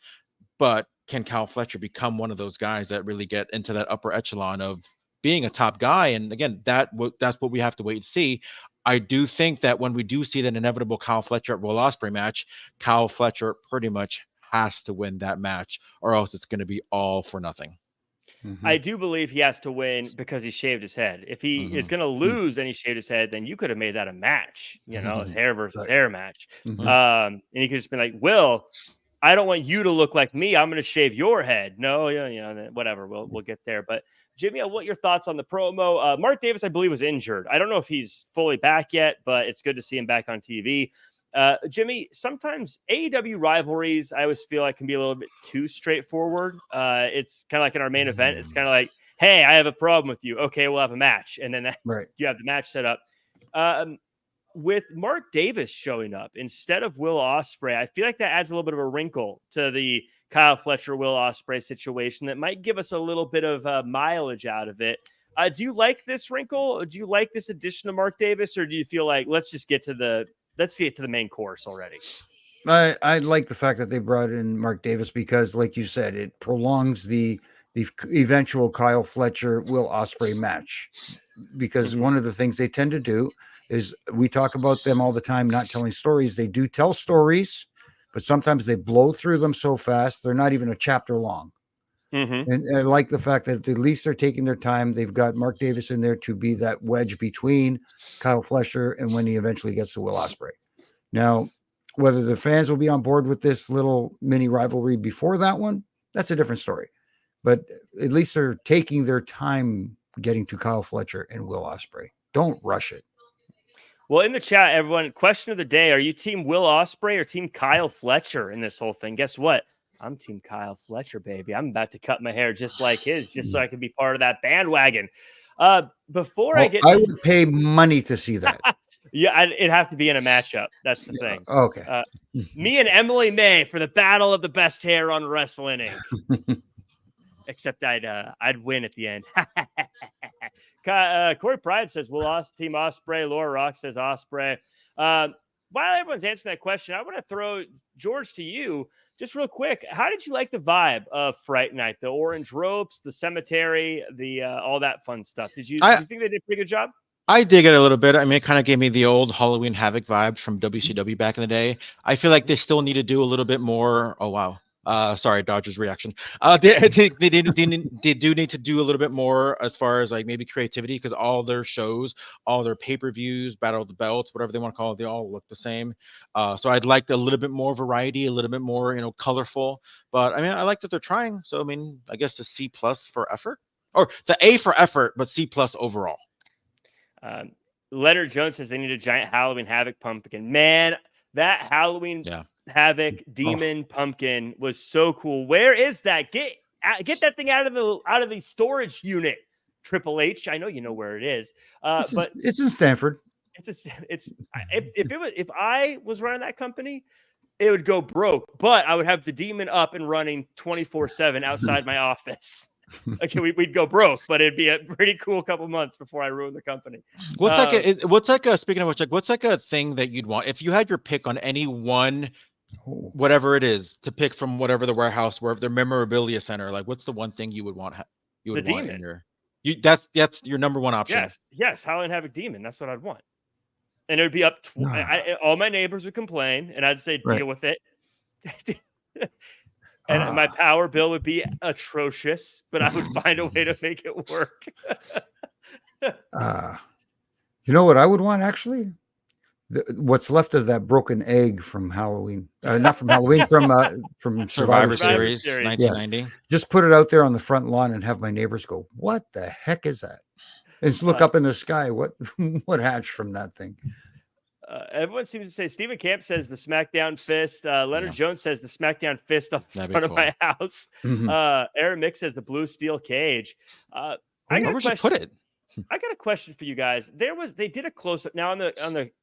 But can Kyle Fletcher become one of those guys that really get into that upper echelon of being a top guy? And again, that's what we have to wait to see. I do think that when we do see that inevitable Kyle Fletcher at Will Ospreay match, Kyle Fletcher pretty much has to win that match, or else it's going to be all for nothing. I do believe he has to win because he shaved his head. If he is going to lose and he shaved his head, then you could have made that a match, hair versus hair match. And he could just be like, Will, I don't want you to look like me. I'm going to shave your head. No, whatever. We'll get there. But Jimmy, what are your thoughts on the promo? Mark Davis, I believe, was injured. I don't know if he's fully back yet, but it's good to see him back on TV. Jimmy, sometimes AEW rivalries, I always feel like can be a little bit too straightforward. It's kind of like in our main event. It's kind of like, hey, I have a problem with you. Okay, we'll have a match. And then you have the match set up. With Mark Davis showing up instead of Will Ospreay, I feel like that adds a little bit of a wrinkle to the Kyle Fletcher, Will Ospreay situation that might give us a little bit of mileage out of it. Do you like this wrinkle? Do you like this addition to Mark Davis, or do you feel like let's get to the main course already? I like the fact that they brought in Mark Davis because, like you said, it prolongs the the eventual Kyle Fletcher Will Ospreay match, because one of the things they tend to do is, we talk about them all the time not telling stories. They do tell stories, but sometimes they blow through them so fast they're not even a chapter long. And I like the fact that at least they're taking their time. They've got Mark Davis in there to be that wedge between Kyle Fletcher and when he eventually gets to Will Ospreay. Now, whether the fans will be on board with this little mini rivalry before that one, that's a different story. But at least they're taking their time getting to Kyle Fletcher and Will Ospreay. Don't rush it. Well, in the chat, everyone, question of the day: are you team Will Ospreay or team Kyle Fletcher in this whole thing? Guess what? I'm team Kyle Fletcher, baby. I'm about to cut my hair just like his, just so I can be part of that bandwagon. Before I would pay money to see that. Yeah, it'd have to be in a matchup. That's the thing. Okay. Me and Emily May for the battle of the best hair on Wrestling Inc. Except I'd win at the end. Corey Pride says, team Ospreay. Laura Rock says Ospreay. While everyone's answering that question, I want to throw, George, to you just real quick. How did you like the vibe of Fright Night? The orange ropes, the cemetery, the all that fun stuff. Did you think they did a pretty good job? I dig it a little bit. I mean, it kind of gave me the old Halloween Havoc vibes from WCW back in the day. I feel like they still need to do a little bit more. Oh, wow. Sorry, Dodgers reaction. They do need to do a little bit more as far as like maybe creativity, because all their shows, all their pay-per-views, Battle of the Belts, whatever they want to call it, they all look the same. So I'd like a little bit more variety, a little bit more, colorful. But I mean, I like that they're trying. So I mean, I guess the C+ for effort, or the A for effort, but C+ overall. Leonard Jones says they need a giant Halloween Havoc pumpkin. Man, that Halloween Havoc demon pumpkin was so cool. Where is that? Get that thing out of the storage unit, Triple H. I know you know where it is. But it's in Stanford. If I was running that company, it would go broke. But I would have the demon up and running 24/7 outside my office. Okay, we'd go broke, but it'd be a pretty cool couple months before I ruined the company. What's speaking of which, like, what's like a thing that you'd want if you had your pick on any one, whatever it is, to pick from whatever the warehouse, wherever their memorabilia center, like, what's the one thing you would want? Demon. That's your number one option. Yes, Halloween Havoc Demon. That's what I'd want, and it would be up. All my neighbors would complain, and I'd say, deal with it. And my power bill would be atrocious, but I would find a way to make it work. You know what I would want, actually? What's left of that broken egg from Halloween. Not from Halloween, from Survivor Series 1990. Yes. Just put it out there on the front lawn and have my neighbors go, what the heck is that? And just look up in the sky. What hatched from that thing? Everyone seems to say, Stephen Camp says the SmackDown fist. Leonard Jones says the SmackDown fist on the front of my house. Aaron Mick says the blue steel cage. I got a question for you guys. They did a close up now on the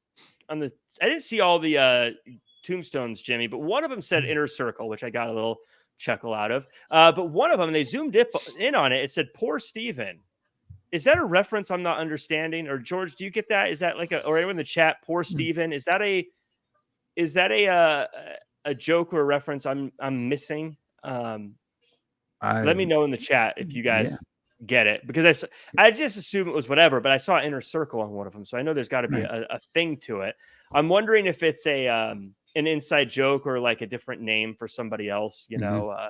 I didn't see all the tombstones, Jimmy, but one of them said Inner Circle, which I got a little chuckle out of. But one of them, they zoomed in on it. It said poor Steven. Is that a reference I'm not understanding? Or George, do you get that? Is that like or anyone in the chat, poor Steven? Is that a joke or a reference I'm missing? Let me know in the chat if you guys get it, because I just assume it was whatever, but I saw Inner Circle on one of them, so I know there's got to be a thing to it. I'm wondering if it's an inside joke or like a different name for somebody else,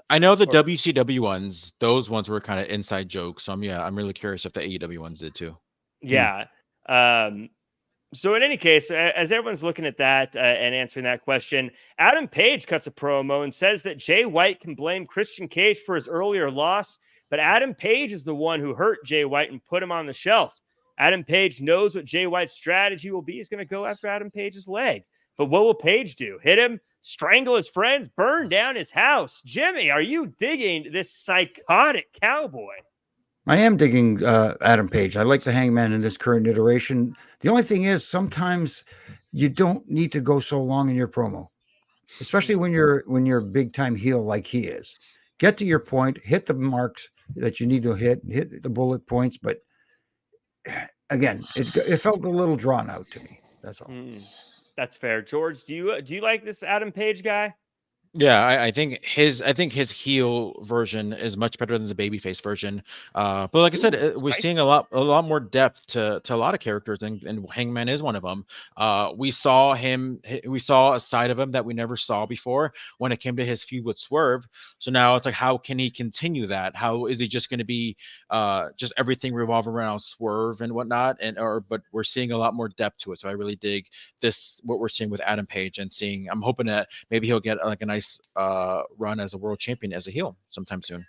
I know the WCW ones; those ones were kind of inside jokes. So I'm really curious if the AEW ones did too. Yeah. So in any case, as everyone's looking at that and answering that question, Adam Page cuts a promo and says that Jay White can blame Christian Cage for his earlier loss, but Adam Page is the one who hurt Jay White and put him on the shelf. Adam Page knows what Jay White's strategy will be. He's going to go after Adam Page's leg. But what will Page do? Hit him, strangle his friends, burn down his house? Jimmy, are you digging this psychotic cowboy? I am digging Adam Page. I like the Hangman in this current iteration. The only thing is, sometimes you don't need to go so long in your promo, especially when you're a big time heel like he is. Get to your point, hit the marks that you need to hit the bullet points. But again, it felt a little drawn out to me. That's all. That's fair. George, do you like this Adam Page guy? Yeah, I think his heel version is much better than the babyface version. But like I said, we're seeing a lot more depth to a lot of characters, and Hangman is one of them. We saw a side of him that we never saw before when it came to his feud with Swerve. So now it's like, how can he continue that? How is he just going to be just everything revolve around Swerve and whatnot? But we're seeing a lot more depth to it. So I really dig what we're seeing with Adam Page, and I'm hoping that maybe he'll get like a nice run as a world champion as a heel sometime soon.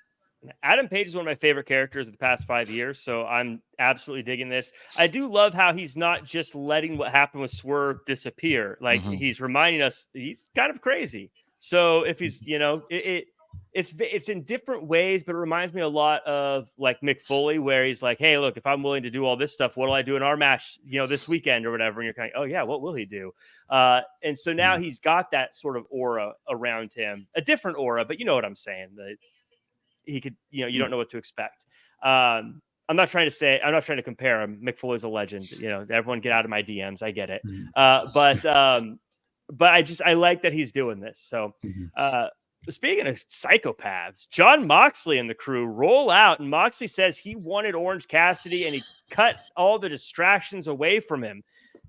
Adam Page is one of my favorite characters of the past 5 years, so I'm absolutely digging this. I do love how he's not just letting what happened with Swerve disappear. Like, he's reminding us he's kind of crazy. So if he's, it's in different ways, but it reminds me a lot of like Mick Foley, where he's like, hey, look, if I'm willing to do all this stuff, what'll I do in our match, this weekend or whatever? And you're kind of, oh yeah, what will he do? And so now he's got that sort of aura around him, a different aura, but you know what I'm saying, that he could, you don't know what to expect. I'm not trying to compare him. Mick Foley's a legend, everyone get out of my DMs. I get it. But I like that he's doing this. So, speaking of psychopaths, John Moxley and the crew roll out, and Moxley says he wanted Orange Cassidy and he cut all the distractions away from him.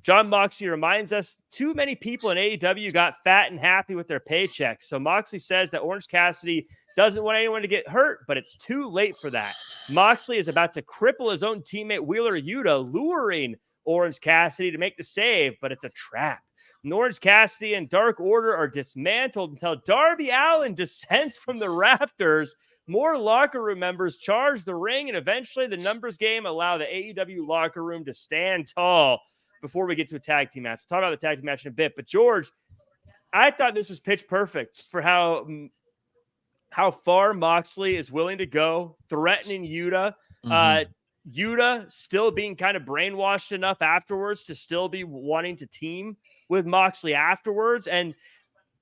John Moxley reminds us too many people in AEW got fat and happy with their paychecks. So Moxley says that Orange Cassidy doesn't want anyone to get hurt, but it's too late for that. Moxley is about to cripple his own teammate Wheeler Yuta, luring Orange Cassidy to make the save, but it's a trap. Orange Cassidy and Dark Order are dismantled until Darby Allin descends from the rafters. More locker room members charge the ring, and eventually the numbers game allow the AEW locker room to stand tall before we get to a tag team match. We'll talk about the tag team match in a bit, but George, I thought this was pitch perfect for how far Moxley is willing to go, threatening Yuta. Yuta still being kind of brainwashed enough afterwards to still be wanting to team with Moxley afterwards. And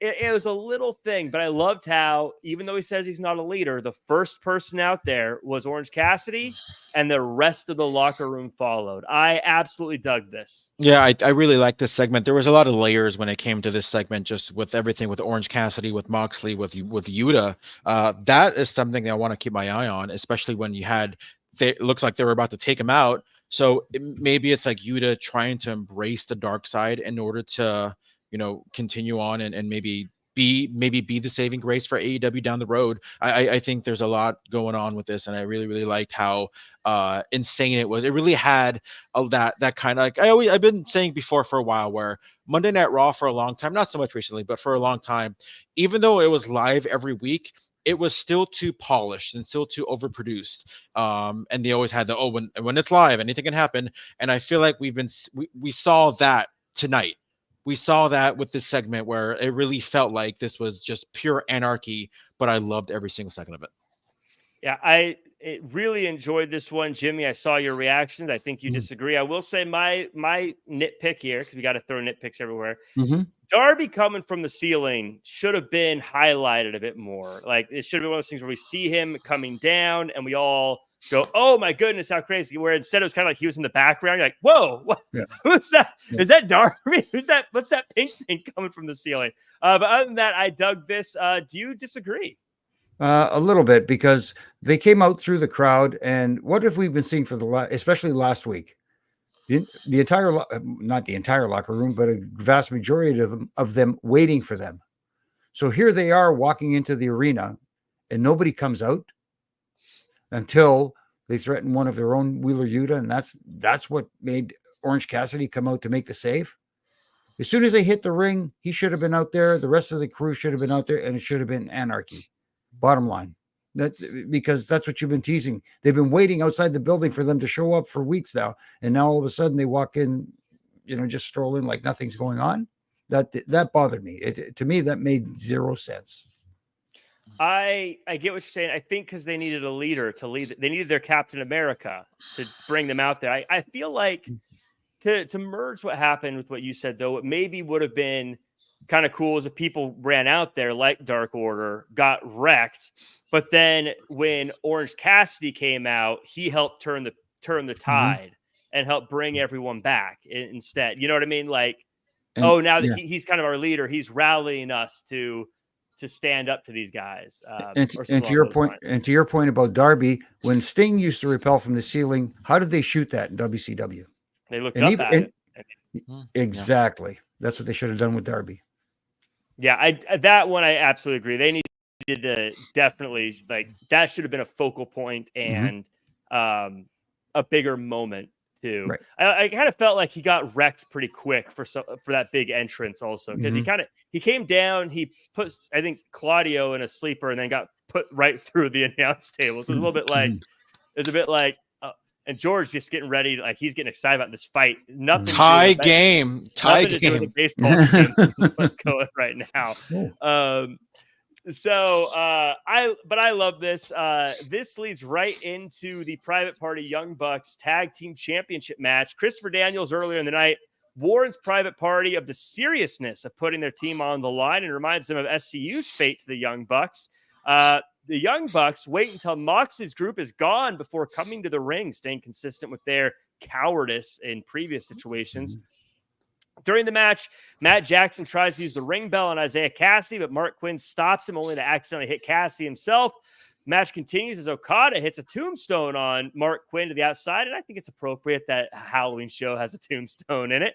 it was a little thing, but I loved how, even though he says he's not a leader, the first person out there was Orange Cassidy, and the rest of the locker room followed. I absolutely dug this. Yeah, I really like this segment. There was a lot of layers when it came to this segment, just with everything with Orange Cassidy, with Moxley, with Yuta. That is something I want to keep my eye on, especially when you had, it looks like they were about to take him out. So maybe it's like Yuta trying to embrace the dark side in order to, continue on and maybe be the saving grace for AEW down the road. I think there's a lot going on with this, and I really, really liked how insane it was. It really had that kind of, like I've been saying before for a while, where Monday Night Raw for a long time, not so much recently, but for a long time, even though it was live every week, it was still too polished and still too overproduced. And they always had when it's live, anything can happen. And I feel like we saw that tonight. We saw that with this segment, where it really felt like this was just pure anarchy, but I loved every single second of it. Yeah, I really enjoyed this one, Jimmy. I saw your reactions. I think you disagree. I will say my nitpick here, because we got to throw nitpicks everywhere. Darby coming from the ceiling should have been highlighted a bit more. Like, it should have been one of those things where we see him coming down and we all go, oh my goodness, how crazy. Where instead it was kind of like he was in the background. You're like, whoa, who's that? Yeah. Is that Darby? Who's that? What's that pink thing coming from the ceiling? But other than that, I dug this. Do you disagree? A little bit, because they came out through the crowd, and what have we been seeing for especially last week? The entire, not the entire locker room, but a vast majority of them waiting for them. So here they are walking into the arena, and nobody comes out until they threaten one of their own, Wheeler Yuta, and that's what made Orange Cassidy come out to make the save. As soon as they hit the ring, he should have been out there. The rest of the crew should have been out there, and it should have been anarchy. Bottom line. That's because that's what you've been teasing. They've been waiting outside the building for them to show up for weeks now, and now all of a sudden they walk in, just stroll in like nothing's going on. That bothered me. To me, that made zero sense. I get what you're saying. I think because they needed a leader to lead. They needed their Captain America to bring them out there. I feel like to merge what happened with what you said, though, it maybe would have been kind of cool as if people ran out there like Dark Order, got wrecked, but then when Orange Cassidy came out, he helped turn the tide and help bring everyone back instead. You know what I mean? Like, now that he's kind of our leader, he's rallying us to to stand up to these guys. And to your point about Darby, when Sting used to repel from the ceiling, how did they shoot that in WCW? They looked up at it. Exactly. That's what they should have done with Darby. Yeah, that one I absolutely agree. They needed to definitely, like, that should have been a focal point and a bigger moment too. Right. I kind of felt like he got wrecked pretty quick for that big entrance also, because he came down, he put, I think, Claudio in a sleeper and then got put right through the announce table. So it was a bit like and George just getting ready, like he's getting excited about this fight. Nothing tie game to do with the baseball game going right now. I love this. This leads right into the Private Party Young Bucks Tag Team Championship match. Christopher Daniels earlier in the night warns Private Party of the seriousness of putting their team on the line and reminds them of SCU's fate to the Young Bucks. The Young Bucks wait until Moxley's group is gone before coming to the ring, staying consistent with their cowardice in previous situations. During the match, Matt Jackson tries to use the ring bell on Isaiah Cassidy, but Mark Quinn stops him, only to accidentally hit Cassidy himself. Match continues as Okada hits a tombstone on Mark Quinn to the outside, and I think it's appropriate that Halloween show has a tombstone in it,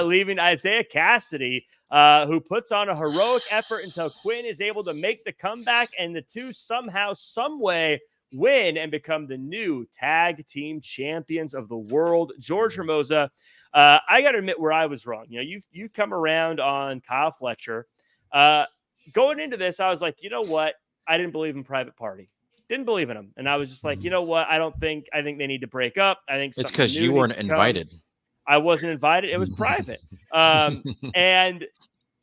leaving Isaiah Cassidy, who puts on a heroic effort until Quinn is able to make the comeback, and the two somehow, someway win and become the new tag team champions of the world. George Hermoza, I got to admit where I was wrong. You know, you've come around on Kyle Fletcher. Going into this, I was like, you know what? I didn't believe in Private Party. Didn't believe in them. And I was just like, you know what? I think they need to break up. I think it's because you weren't invited. I wasn't invited. It was private. And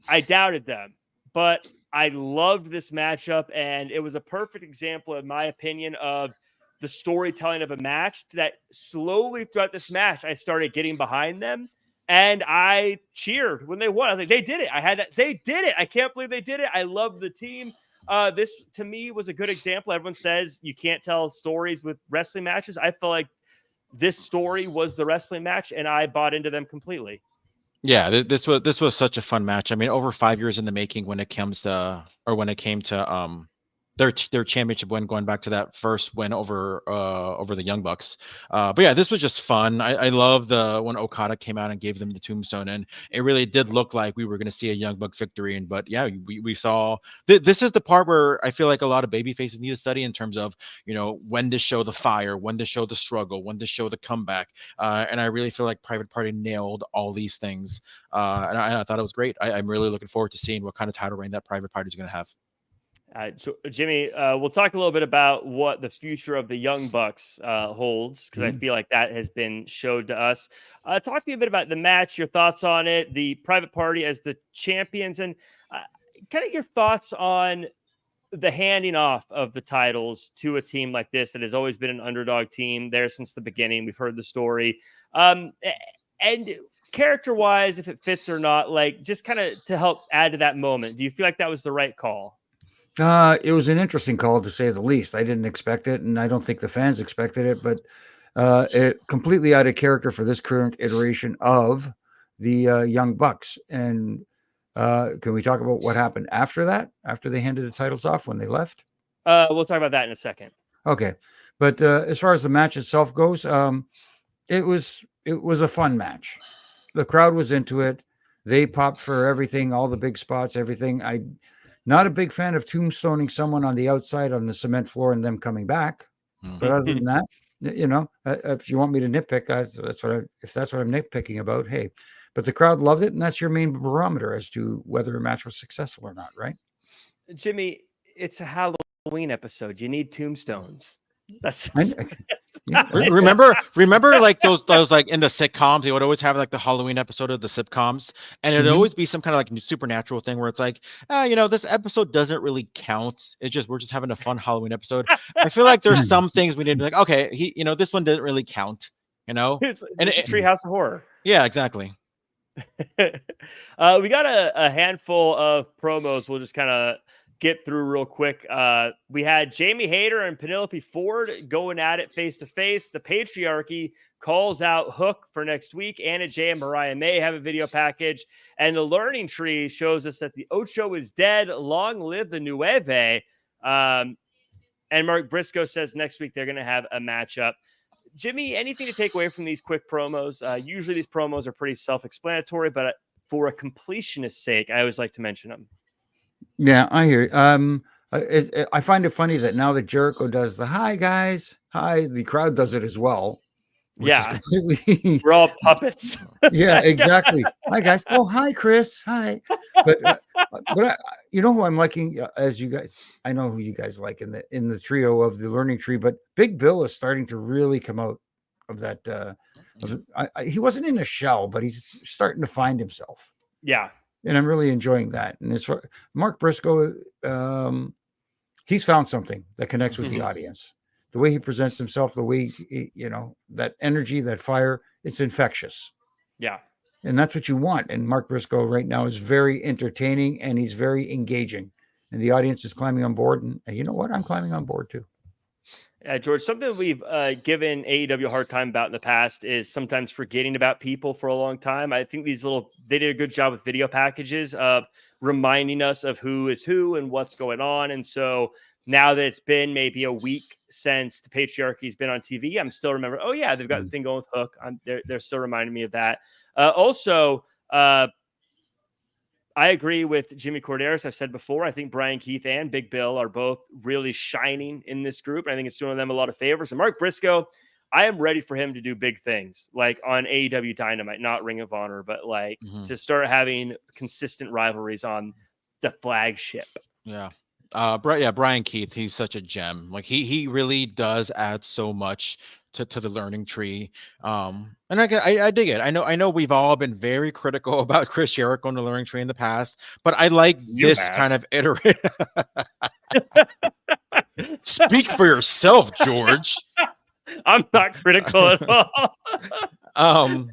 I doubted them. But I loved this matchup. And it was a perfect example, in my opinion, of the storytelling of a match that slowly throughout this match, I started getting behind them. And I cheered when they won. I was like, they did it. They did it. I can't believe they did it. I love the team. This, to me, was a good example. Everyone says you can't tell stories with wrestling matches. I feel like this story was the wrestling match, and I bought into them completely. Yeah, this was such a fun match. I mean, over 5 years in the making when it came to their championship win, going back to that first win over the Young Bucks. But yeah, this was just fun. I love when Okada came out and gave them the tombstone, and it really did look like we were going to see a Young Bucks victory. But yeah, we saw this is the part where I feel like a lot of baby faces need to study in terms of, you know, when to show the fire, when to show the struggle, when to show the comeback. And I really feel like Private Party nailed all these things. And I thought it was great. I'm really looking forward to seeing what kind of title reign that Private Party is going to have. So Jimmy, we'll talk a little bit about what the future of the Young Bucks holds, because I feel like that has been showed to us. Talk to me a bit about the match, your thoughts on it, the Private Party as the champions, and kind of your thoughts on the handing off of the titles to a team like this that has always been an underdog team there since the beginning. We've heard the story. And character-wise, if it fits or not, like, just kind of to help add to that moment, do you feel like that was the right call? It was an interesting call, to say the least. I didn't expect it, and I don't think the fans expected it, but it completely out of character for this current iteration of the Young Bucks. And can we talk about what happened after that, after they handed the titles off when they left? We'll talk about that in a second. Okay. But as far as the match itself goes, it was a fun match. The crowd was into it. They popped for everything, all the big spots, everything. Not a big fan of tombstoning someone on the outside on the cement floor and them coming back. But other than that, you know, if you want me to nitpick, if that's what I'm nitpicking about, hey. But the crowd loved it, and that's your main barometer as to whether a match was successful or not, right? Jimmy, it's a Halloween episode. You need tombstones. That's remember like those like in the sitcoms, they would always have like the Halloween episode of the sitcoms, and it'd always be some kind of like supernatural thing where it's like, you know, this episode doesn't really count. We're just having a fun Halloween episode. I feel like there's some things we need to be like, okay, you know, this one didn't really count, you know. It's a Treehouse of Horror. Yeah, exactly. We got a handful of promos we'll just kind of get through real quick. We had Jamie Hayter and Penelope Ford going at it face to face. The Patriarchy calls out Hook for next week. Anna Jay and Mariah May have a video package. And the Learning Tree shows us that the Ocho is dead. Long live the Nueve. And Mark Briscoe says next week they're going to have a matchup. Jimmy, anything to take away from these quick promos? Usually these promos are pretty self-explanatory, but for a completionist's sake, I always like to mention them. Yeah, I hear you. I find it funny that now that Jericho does the "Hi guys, hi," the crowd does it as well. Yeah, completely. We're all puppets. Yeah, exactly. Hi guys. Oh, hi Chris. Hi. But you know who I'm liking as you guys. I know who you guys like in the trio of the Learning Tree. But Big Bill is starting to really come out of that. He wasn't in a shell, but he's starting to find himself. Yeah. And I'm really enjoying that. And as far Mark Briscoe, he's found something that connects with the audience. The way he presents himself, the way that energy, that fire, it's infectious. Yeah. And that's what you want. And Mark Briscoe right now is very entertaining and he's very engaging. And the audience is climbing on board. And you know what? I'm climbing on board too. George, something we've given AEW a hard time about in the past is sometimes forgetting about people for a long time. I think they did a good job with video packages of reminding us of who is who and what's going on. And so now that it's been maybe a week since the Patriarchy's been on TV, I'm still remembering, oh yeah, they've got the thing going with Hook. They're still reminding me of that. I agree with Jimmy Korderas. I've said before, I think Brian Keith and Big Bill are both really shining in this group. And I think it's doing them a lot of favors. And Mark Briscoe, I am ready for him to do big things like on AEW Dynamite, not Ring of Honor, but like to start having consistent rivalries on the flagship. Yeah. Brian Keith, he's such a gem. Like he really does add so much to the Learning Tree. And I dig it. I know we've all been very critical about Chris Jericho and the Learning Tree in the past, but I like kind of iteration. Speak for yourself, George. I'm not critical at all.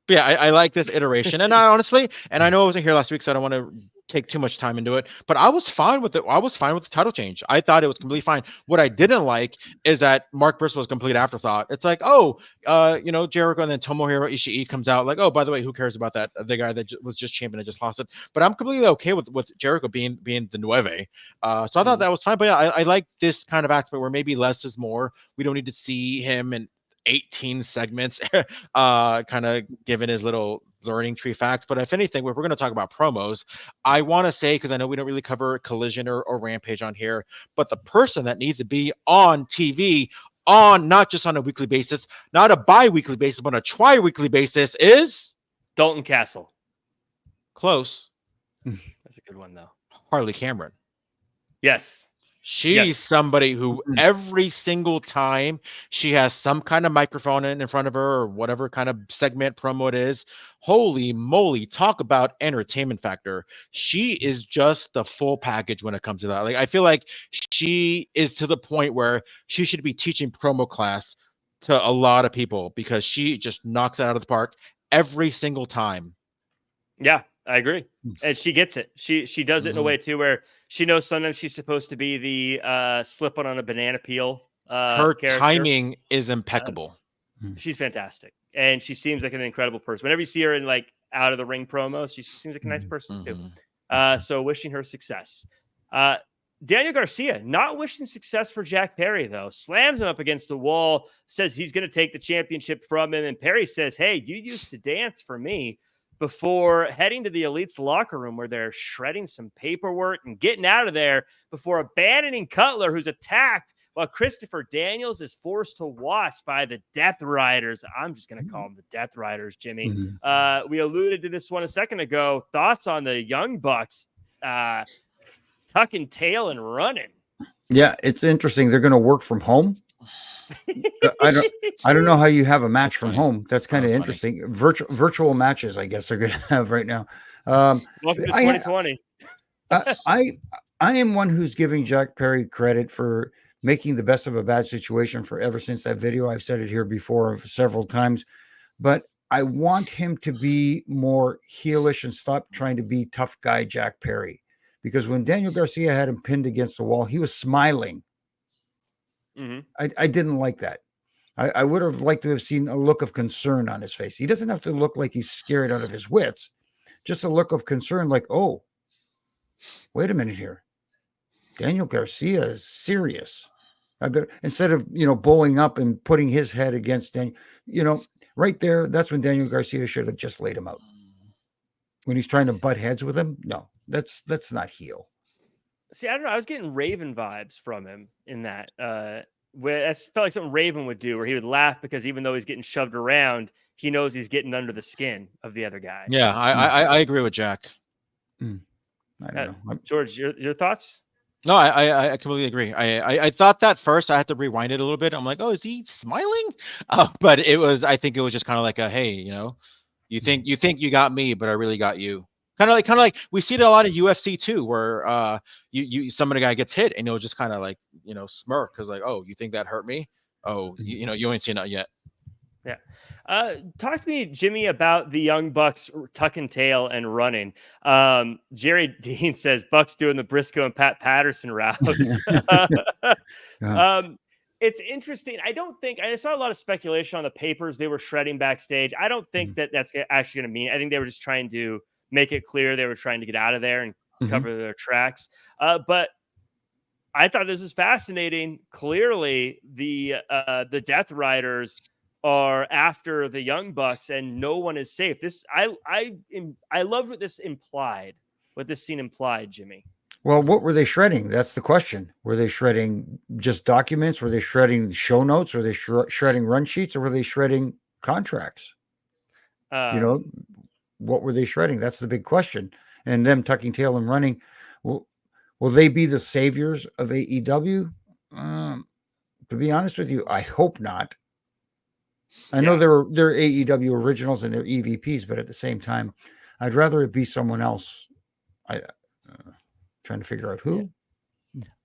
Yeah, I like this iteration. And I honestly, I know I wasn't here last week, so I don't want to take too much time into it, but I was fine with it. I was fine with the title change. I thought it was completely fine. What I didn't like is that Mark Briscoe was a complete afterthought. It's like, Jericho and then Tomohiro Ishii comes out like, oh, by the way, who cares about that? The guy that was just champion and just lost it. But I'm completely okay with Jericho being the Nueve. So I thought that was fine. But yeah, I like this kind of aspect where maybe less is more. We don't need to see him in 18 segments, kind of given his little Learning Tree facts. But if anything, if we're going to talk about promos, I want to say, because I know we don't really cover Collision or Rampage on here, but the person that needs to be on TV on not just on a weekly basis, not a bi-weekly basis, but on a tri-weekly basis is Dalton Castle. Close. That's a good one though. Harley Cameron. Yes. She's somebody who every single time she has some kind of microphone in front of her or whatever kind of segment promo it is, holy moly, talk about entertainment factor. She is just the full package when it comes to that. Like, I feel like she is to the point where she should be teaching promo class to a lot of people because she just knocks it out of the park every single time. Yeah. I agree. And she gets it. She does it in a way too, where she knows sometimes she's supposed to be the slip on a banana peel. Her character. Timing is impeccable. She's fantastic. And she seems like an incredible person. Whenever you see her in like out of the ring promos, she seems like a nice person too. So wishing her success. Daniel Garcia, not wishing success for Jack Perry though. Slams him up against the wall, says he's going to take the championship from him. And Perry says, hey, you used to dance for me, before heading to the Elite's locker room where they're shredding some paperwork and getting out of there before abandoning Cutler, who's attacked while Christopher Daniels is forced to watch by the Death Riders. I'm just going to call them the Death Riders, Jimmy. We alluded to this one a second ago. Thoughts on the Young Bucks tucking tail and running? Yeah, it's interesting. They're going to work from home. I don't know how you have a match from home. That's kind of interesting. Virtual matches, I guess they're going to have right now. Welcome to 2020. I am one who's giving Jack Perry credit for making the best of a bad situation for ever since that video. I've said it here before several times, but I want him to be more heelish and stop trying to be tough guy Jack Perry, because when Daniel Garcia had him pinned against the wall, he was smiling. Mm-hmm. I didn't like that. I would have liked to have seen a look of concern on his face. He doesn't have to look like he's scared out of his wits. Just a look of concern, like, oh, wait a minute here. Daniel Garcia is serious. I bet instead of, bowing up and putting his head against Daniel, right there, that's when Daniel Garcia should have just laid him out. When he's trying to butt heads with him, no, that's not heel. See, I don't know. I was getting Raven vibes from him in that. Where I felt like something Raven would do, where he would laugh because even though he's getting shoved around, he knows he's getting under the skin of the other guy. Yeah, I agree with Jack. I don't know. George, your thoughts? No, I completely agree. I thought that first. I had to rewind it a little bit. I'm like, oh, is he smiling? But I think it was just kind of like a, hey, you think you got me, but I really got you. Kind of like we see it a lot of UFC too, where some guy gets hit and he'll just kind of like smirk because like, oh, you think that hurt me? Oh, you ain't seen that yet. Yeah. Talk to me, Jimmy, about the Young Bucks tucking tail and running. Jerry Dean says Bucks doing the Briscoe and Pat Patterson route. It's interesting. I saw a lot of speculation on the papers they were shredding backstage. I don't think that's actually going to mean. I think they were just trying to make it clear they were trying to get out of there and cover their tracks. But I thought this was fascinating. Clearly, the Death Riders are after the Young Bucks, and no one is safe. I loved what this implied. What this scene implied, Jimmy. Well, what were they shredding? That's the question. Were they shredding just documents? Were they shredding show notes? Were they shredding run sheets? Or were they shredding contracts? What were they shredding? That's the big question. And them tucking tail and running. Will they be the saviors of AEW? To be honest with you, I hope not. I know they're AEW originals and they're EVPs, but at the same time, I'd rather it be someone else. Trying to figure out who.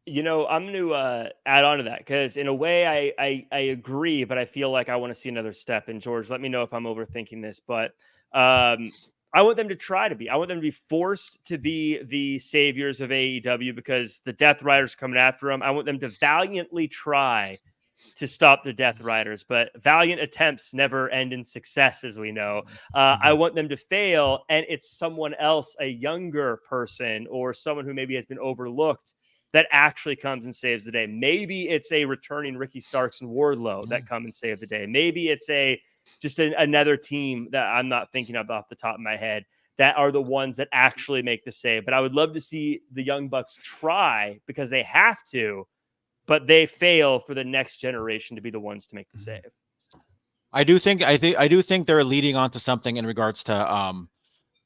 I'm going to add on to that because in a way I agree, but I feel like I want to see another step. And George, let me know if I'm overthinking this, but I want them to try to be. I want them to be forced to be the saviors of AEW because the Death Riders are coming after them. I want them to valiantly try to stop the Death Riders, but valiant attempts never end in success, as we know. I want them to fail, and it's someone else, a younger person or someone who maybe has been overlooked that actually comes and saves the day. Maybe it's a returning Ricky Starks and Wardlow that come and save the day. Maybe it's another team that I'm not thinking of off the top of my head that are the ones that actually make the save. But I would love to see the Young Bucks try because they have to, but they fail for the next generation to be the ones to make the save. I do think they're leading on to something in regards to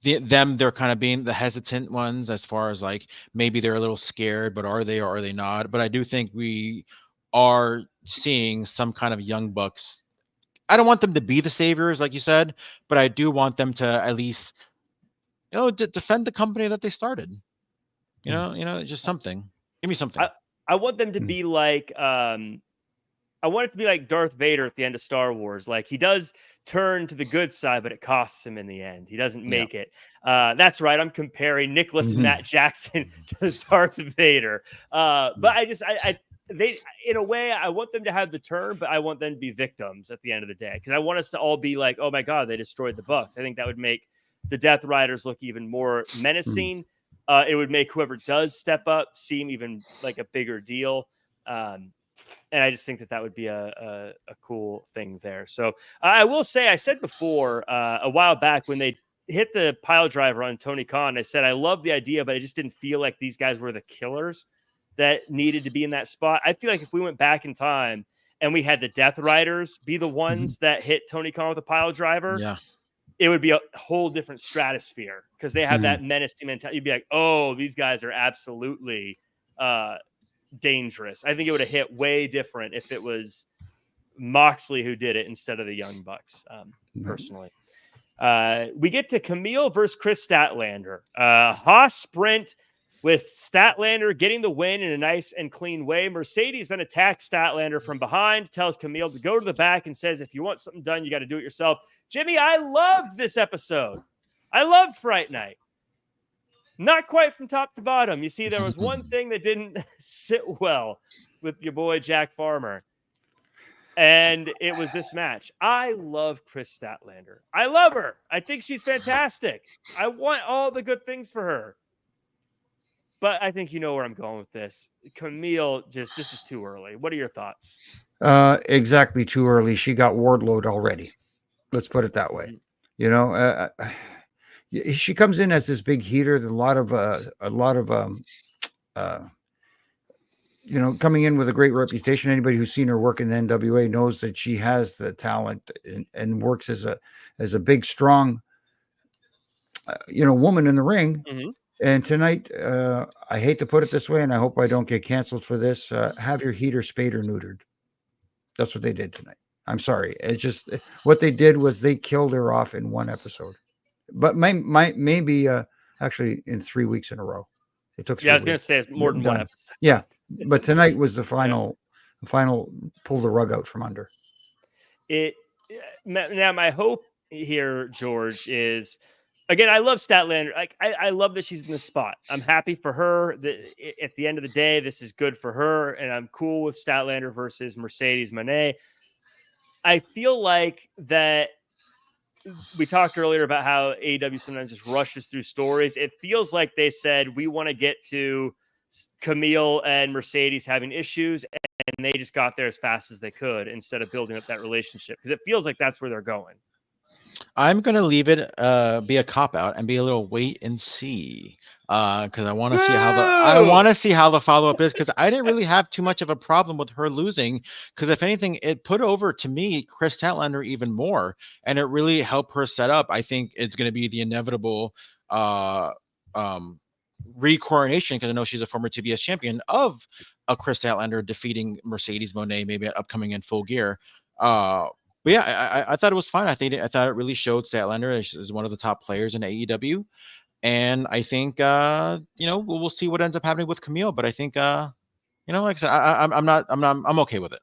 they're kind of being the hesitant ones as far as like maybe they're a little scared, but are they or are they not? But I do think we are seeing some kind of Young Bucks. I don't want them to be the saviors, like you said, but I do want them to at least defend the company that they started. Just something. Give me something. I want them to be like, I want it to be like Darth Vader at the end of Star Wars. Like he does turn to the good side, but it costs him in the end. He doesn't make it. That's right. I'm comparing Nicholas and Matt Jackson to Darth Vader. But they, in a way, I want them to have the turn, but I want them to be victims at the end of the day. Because I want us to all be like, oh my God, they destroyed the Bucks. I think that would make the Death Riders look even more menacing. It would make whoever does step up seem even like a bigger deal. And I just think that would be a cool thing there. So I will say, I said before a while back when they hit the pile driver on Tony Khan, I said, I love the idea, but I just didn't feel like these guys were the killers that needed to be in that spot. I feel like if we went back in time and we had the Death Riders be the ones that hit Tony Khan with a pile driver, it would be a whole different stratosphere because they have that menacing mentality. You'd be like, oh, these guys are absolutely dangerous. I think it would have hit way different if it was Moxley who did it instead of the Young Bucks, personally. We get to Kamille versus Chris Statlander. Haas sprint with Statlander getting the win in a nice and clean way. Mercedes then attacks Statlander from behind, tells Kamille to go to the back and says, if you want something done, you got to do it yourself. Jimmy, I loved this episode. I loved Fright Night. Not quite from top to bottom. You see, there was one thing that didn't sit well with your boy Jack Farmer. And it was this match. I love Chris Statlander. I love her. I think she's fantastic. I want all the good things for her. But I think you know where I'm going with this. Kamille, this is too early. What are your thoughts? Exactly too early. She got Wardlow already. Let's put it that way. You know, she comes in as this big heater. A lot of you know, coming in with a great reputation. Anybody who's seen her work in the NWA knows that she has the talent and works as a big, strong, you know, woman in the ring. Mm-hmm. And tonight, I hate to put it this way, and I hope I don't get canceled for this. Have your heater spayed or neutered. That's what they did tonight. I'm sorry. It's just what they did was they killed her off in one episode, but maybe actually in 3 weeks in a row. It took. 3 I was weeks. going to say it's more than one episode. Yeah, but tonight was the final pull the rug out from under. Now my hope here, George, is again, I love Statlander. I love that she's in the spot. I'm happy for her. That at the end of the day, this is good for her, and I'm cool with Statlander versus Mercedes Moné. I feel like that we talked earlier about how AEW sometimes just rushes through stories. It feels like they said, we want to get to Kamille and Mercedes having issues, and they just got there as fast as they could instead of building up that relationship, because it feels like that's where they're going. I'm gonna leave it be a cop out and be a little wait and see, because I want to see how the follow up is, because I didn't really have too much of a problem with her losing, because if anything, it put over to me Chris Statlander even more, and it really helped her set up. I think it's going to be the inevitable re-coronation, because I know she's a former TBS champion, of a Chris Statlander defeating Mercedes Moné, maybe at upcoming in Full Gear. But yeah, I thought it was fine. I thought it really showed Statlander as one of the top players in AEW, and I think you know, we'll see what ends up happening with Kamille. But I think you know, like I said, I'm okay with it.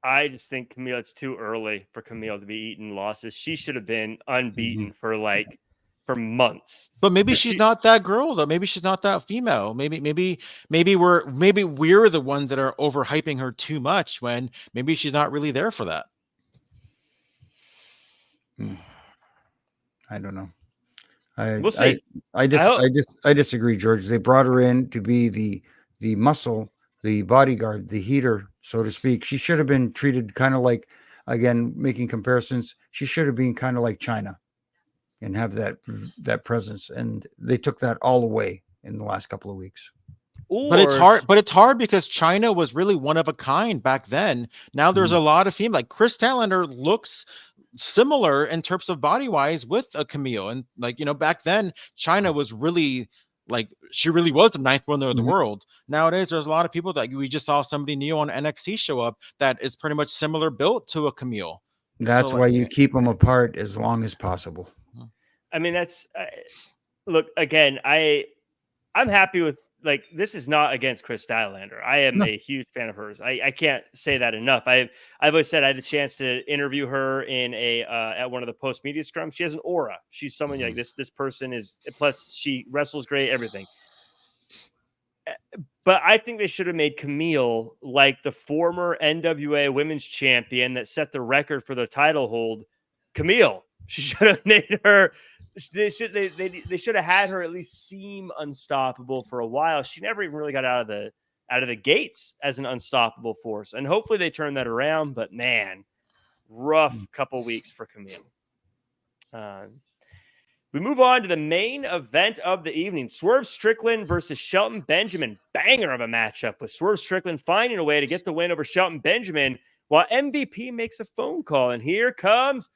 I just think Kamille, it's too early for Kamille to be eating losses. She should have been unbeaten for months. But maybe she's not that girl though. Maybe she's not that female. Maybe we're the ones that are overhyping her too much, when maybe she's not really there for that. I don't know. We'll see. I disagree, George. They brought her in to be the muscle, the bodyguard, the heater, so to speak. She should have been treated kind of like, again, making comparisons, she should have been kind of like China and have that presence. And they took that all away in the last couple of weeks. But it's hard because China was really one of a kind back then. Now there's a lot of female, like Chris Statlander looks similar in terms of body wise with a Kamille, and like, you know, back then China was really like, she really was the ninth wonder of the world. Nowadays there's a lot of people that we just saw somebody new on NXT show up that is pretty much similar built to a Kamille. That's why you keep them apart as long as possible. I mean, that's look, again, I'm happy with, like, this is not against Chris Statlander. I am a huge fan of hers. I can't say that enough. I've always said I had the chance to interview her in at one of the post media scrums. She has an aura. She's someone like this person is, plus she wrestles great, everything. But I think they should have made Kamille like the former NWA women's champion that set the record for the title hold. Kamille. She should have made her. They should have had her at least seem unstoppable for a while. She never even really got out of the gates as an unstoppable force, and hopefully they turn that around. But man, rough couple weeks for Kamille. We move on to the main event of the evening: Swerve Strickland versus Shelton Benjamin. Banger of a matchup, with Swerve Strickland finding a way to get the win over Shelton Benjamin, while MVP makes a phone call, and here comes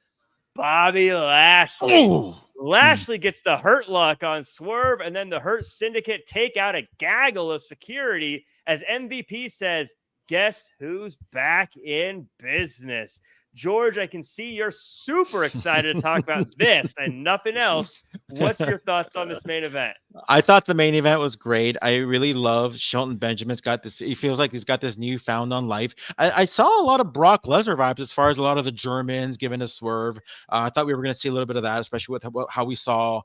Bobby Lashley. Ooh. Lashley gets the hurt lock on Swerve, and then the Hurt Syndicate take out a gaggle of security as MVP says, guess who's back in business? George, I can see you're super excited to talk about this and nothing else. What's your thoughts on this main event? I thought the main event was great. I really love Shelton Benjamin's got this. He feels like he's got this newfound on life. I saw a lot of Brock Lesnar vibes as far as a lot of the Germans giving a swerve. I thought we were going to see a little bit of that, especially with how we saw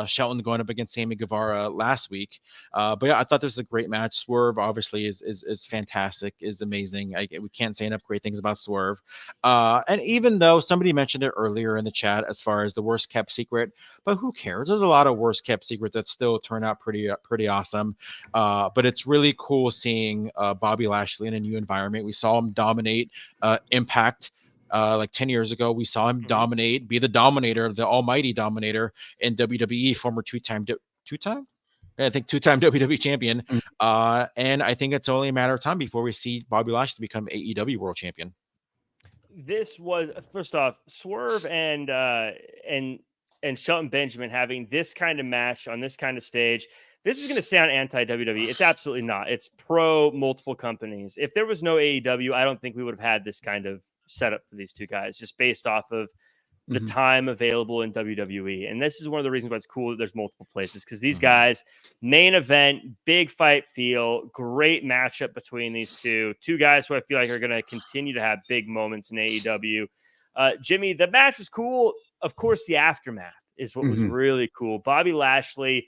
Shelton going up against Sammy Guevara last week. But yeah, I thought this was a great match. Swerve obviously is fantastic, is amazing. We can't say enough great things about Swerve. And even though somebody mentioned it earlier in the chat as far as the worst kept secret, but who cares? There's a lot of worst kept secrets that still turn out pretty awesome. But it's really cool seeing Bobby Lashley in a new environment. We saw him dominate Impact. Like 10 years ago, we saw him be the dominator, the almighty dominator in WWE, former two-time WWE champion. And I think it's only a matter of time before we see Bobby Lashley become AEW world champion. This was, first off, Swerve and Shelton Benjamin having this kind of match on this kind of stage. This is going to sound anti-WWE. It's absolutely not. It's pro multiple companies. If there was no AEW, I don't think we would have had this kind of setup for these two guys, just based off of the time available in WWE. And this is one of the reasons why it's cool that there's multiple places, because these guys, main event, big fight feel, great matchup between these two guys who I feel like are going to continue to have big moments in AEW. Jimmy, the match was cool. Of course, the aftermath is what was really cool. Bobby Lashley,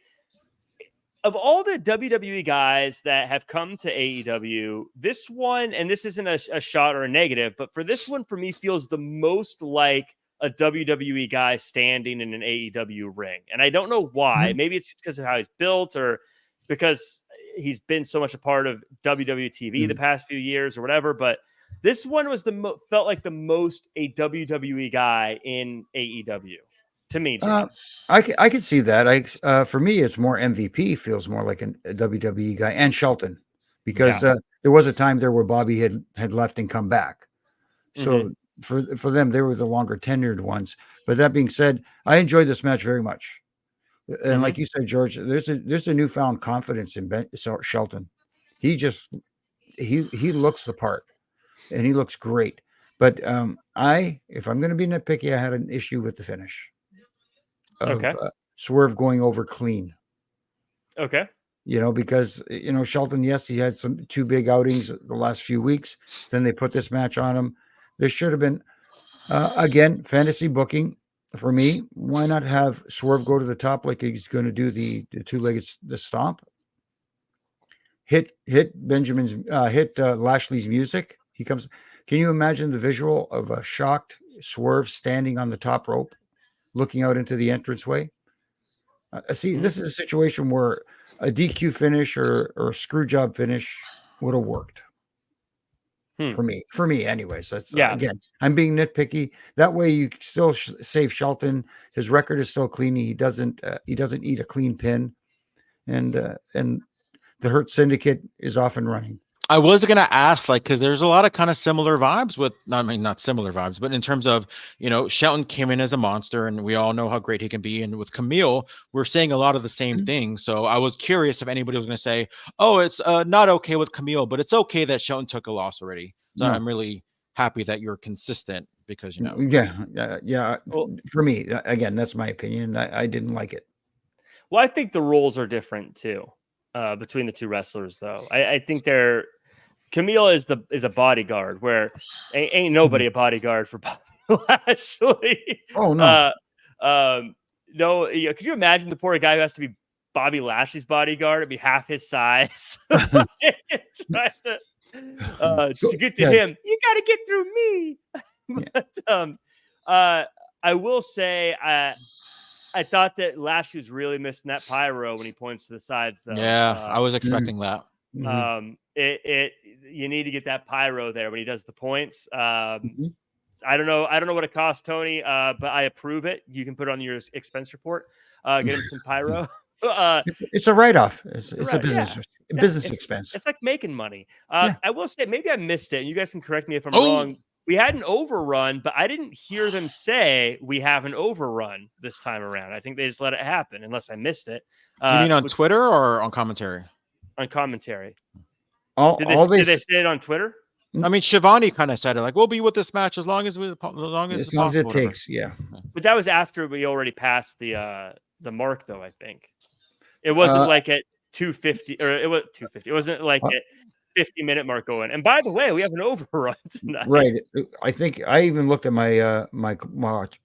of all the WWE guys that have come to AEW, this one, and this isn't a shot or a negative, but for this one, for me, feels the most like a WWE guy standing in an AEW ring. And I don't know why. Maybe it's because of how he's built, or because he's been so much a part of WWE TV the past few years or whatever. But this one was felt like the most a WWE guy in AEW. To me, I could see that. For me, it's more MVP feels more like a WWE guy, and Shelton, because there was a time there where Bobby had left and come back. So for them, they were the longer tenured ones. But that being said, I enjoyed this match very much. And like you said, George, there's a newfound confidence in Shelton. He looks the part, and he looks great. But if I'm going to be nitpicky, I had an issue with the finish. Swerve going over clean. Okay. Because, Shelton, yes, he had two big outings the last few weeks. Then they put this match on him. There should have been, again, fantasy booking for me. Why not have Swerve go to the top like he's going to do the two-legged stomp? Hit Lashley's music. He comes. Can you imagine the visual of a shocked Swerve standing on the top rope, looking out into the entranceway? See, this is a situation where a DQ finish or a screw job finish would have worked for me anyways. That's again, I'm being nitpicky. That way you still save Shelton. His record is still clean. He doesn't eat a clean pin, and the Hurt Syndicate is off and running. I was going to ask, because there's a lot of kind of similar vibes with, not similar vibes, but in terms of, Shelton came in as a monster, and we all know how great he can be. And with Kamille, we're saying a lot of the same things. So I was curious if anybody was going to say, oh, it's not okay with Kamille, but it's okay that Shelton took a loss already. So I'm really happy that you're consistent, because, Yeah. Well, for me, again, that's my opinion. I didn't like it. Well, I think the roles are different too. Between the two wrestlers, though, I think Kamille is a bodyguard, where ain't nobody a bodyguard for Bobby Lashley. Oh no, no. Could you imagine the poor guy who has to be Bobby Lashley's bodyguard? It'd be half his size. To get to him, you got to get through me. But I will say, I thought that Lashley was really missing that pyro when he points to the sides, though. Yeah, I was expecting that. You need to get that pyro there when he does the points. I don't know what it costs, Tony, but I approve it. You can put it on your expense report. Get him some pyro. It's a write-off. It's a business expense. It's like making money. I will say, maybe I missed it, and you guys can correct me if I'm wrong. We had an overrun, but I didn't hear them say we have an overrun this time around. I think they just let it happen, unless I missed it. You mean on Twitter or on commentary? On commentary. Did they say it on Twitter? I mean, Shivani kind of said it like, "We'll be with this match as long as it's as long as possible, it whatever." takes. Yeah. But that was after we already passed the mark, though. I think it wasn't like at 250, or it was 250. It wasn't like at 50-minute mark going. And by the way, we have an overrun tonight. Right. I think I even looked at my my